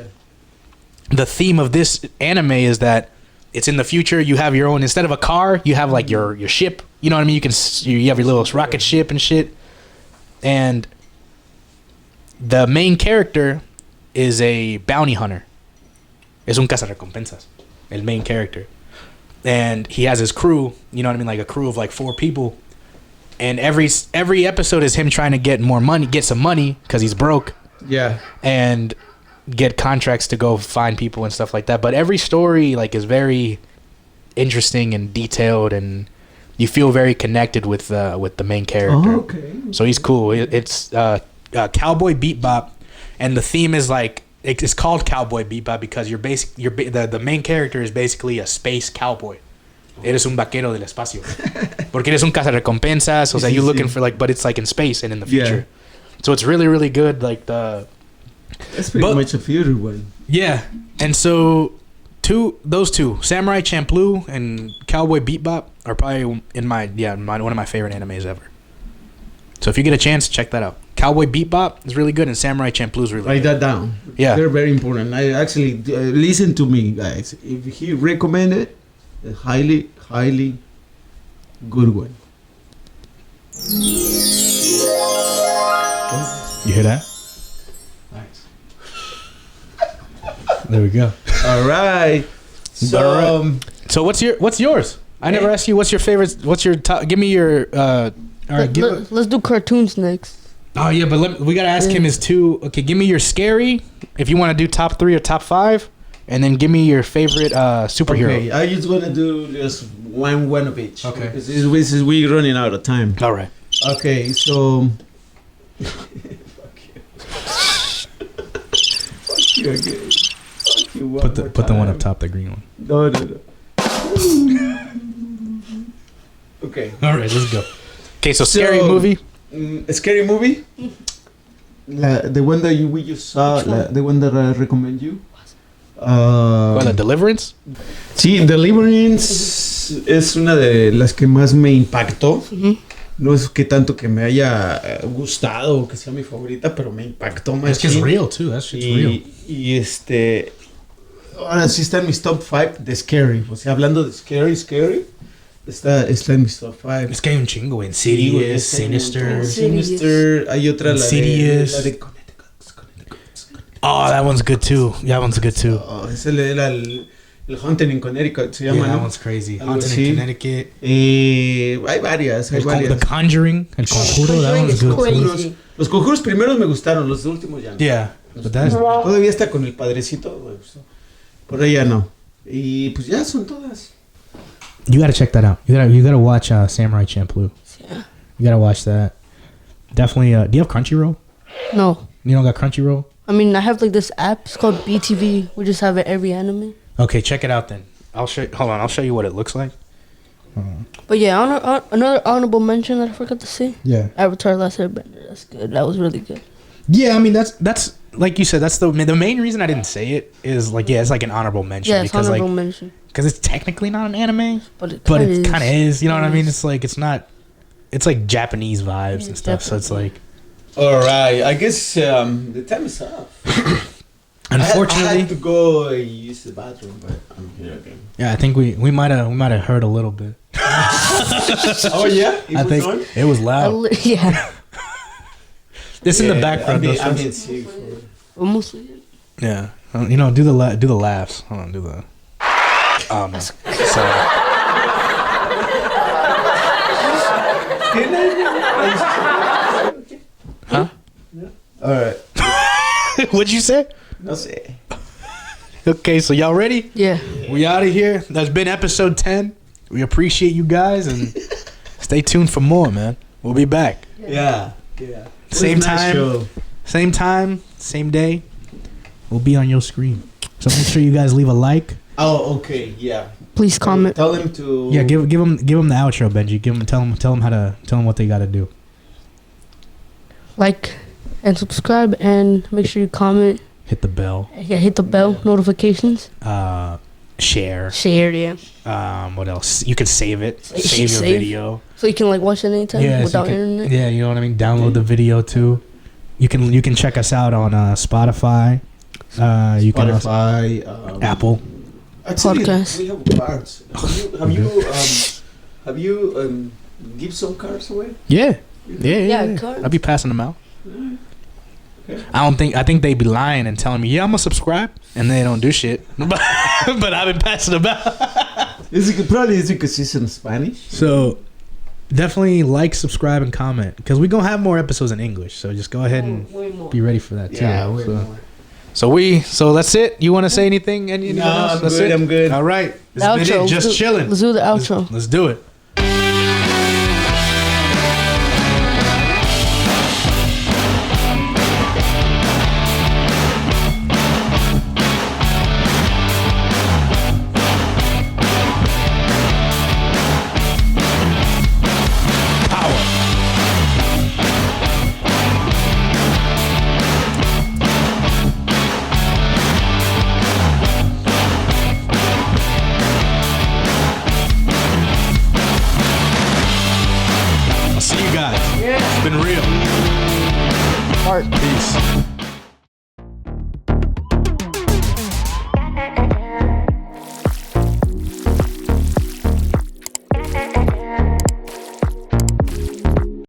the theme of this anime is that it's in the future. You have your own, instead of a car, you have like your ship. You know what I mean? You have your little rocket ship and shit. And the main character is a bounty hunter. Es un cazarrecompensas. El main character. And he has his crew, you know what I mean? Like a crew of like 4 people. And every episode is him trying to get some money because he's broke. Yeah. And get contracts to go find people and stuff like that. But every story like is very interesting and detailed, and you feel very connected with the main character. Oh, okay. So he's cool. It's Cowboy Bebop, and the theme is like it's called Cowboy Bebop because the main character is basically a space cowboy. Eres un vaquero del espacio. Porque eres un cazarrecompensas. O sea, you're looking for but it's like in space and in the future. Yeah. So it's really, really good. Like that's pretty much a future one. Yeah, and so those two, Samurai Champloo and Cowboy Bebop, are probably one of my favorite animes ever. So if you get a chance, check that out. Cowboy Bebop is really good, and Samurai Champloo is really good. Write that down. Yeah. They're very important. I actually, listen to me, guys. If he recommended, a highly, highly good one. You hear that? Nice. There we go. All right. So what's yours? I never asked you what's your favorite. What's your top? Give me your. All right, let's do cartoons next. Oh yeah, but we gotta ask him his 2. Okay, give me your scary. If you want to do top 3 or top 5, and then give me your favorite superhero. Okay, I just want to do just one of each. Okay, because we're running out of time. All right. Okay, so. Fuck you again. Fuck you put the one up top, the green one. No. Okay. All right, let's go. Okay, so scary movie. A scary movie. The one that we just saw. The one that I recommend you. ¿Cuál? Deliverance. Sí, Deliverance es una de las que más me impactó. Uh-huh. No es que tanto que me haya gustado o que sea mi favorita, pero me impactó más. Es que es real too, that shit's real. Y ahora sí está en mis top 5 de scary. O sea, hablando de scary, está en mis top 5. Es que hay un chingo, Insidious, Sinister. Hay otra, Insidious. la de Oh, that one's good too. Ese era el Haunted in Connecticut, se llama, that ¿no? one's crazy. Haunted in Connecticut. Hay varias. The Conjuring. El Conjuro, that one's good. Los conjuros primeros me gustaron, los últimos ya no. Yeah. But that's... Todavía está con el padrecito. Por ahí ya no. Y pues ya son todas. You gotta check that out. You gotta watch Samurai Champloo. Yeah. You gotta watch that. Definitely. Do you have Crunchyroll? No. You don't got Crunchyroll? I mean, I have like this app. It's called BTV. We just have it every anime. Okay, check it out then. I'll show you what it looks like. But yeah, another honorable mention that I forgot to say. Yeah. Avatar: Last Airbender. That's good. That was really good. Yeah, I mean that's like you said. That's the main reason I didn't say it is like it's like an honorable mention. Yeah, it's because honorable like mention. because it's technically not an anime, But it kind of is. You know what I mean? It's like it's not. It's like Japanese vibes and stuff. So it's like. All right, I guess the time is up. Unfortunately, I had to go use the bathroom, but I'm here again. yeah, I think we might have heard a little bit. Oh yeah, I think it was loud. Yeah. This in the background. I'm being sick for Almost. Yeah, do the laughs. Hold on, do the. So. Huh? All right. What'd you say? No sé. Okay, so y'all ready? Yeah. We out of here. That's been episode 10. We appreciate you guys and stay tuned for more, man. We'll be back. Yeah. Same time, same day. We'll be on your screen. So make sure you guys leave a like. Oh, okay. Yeah. Please comment. Tell them to. Yeah, give them the outro, Benji. Tell them what they got to do. Like and subscribe and make sure you comment. Hit the bell. Yeah, hit the bell notifications. Share. Share, yeah. What else? You can save it. You Save can your save. video. So you can like watch it anytime without internet. Yeah, you know what I mean. Download the video too. You can check us out on Spotify. You can also, Apple. Actually, Podcast. we have cards. Have you give some cards away? Yeah. Cards. I'll be passing them out. Okay. I think they be lying and telling me, yeah, I'm gonna subscribe, and they don't do shit. but I've been passing them out. Probably because it's in Spanish. So definitely like, subscribe, and comment because we're gonna have more episodes in English. So just go ahead and be ready for that too. Yeah, way more. So that's it. You want to say anything? Anything else? I'm That's good. it? I'm good. All right. The This has been outro. it. Just chilling. Let's do the outro. Let's do it. I'll see you guys. It's been real. Heart. Peace.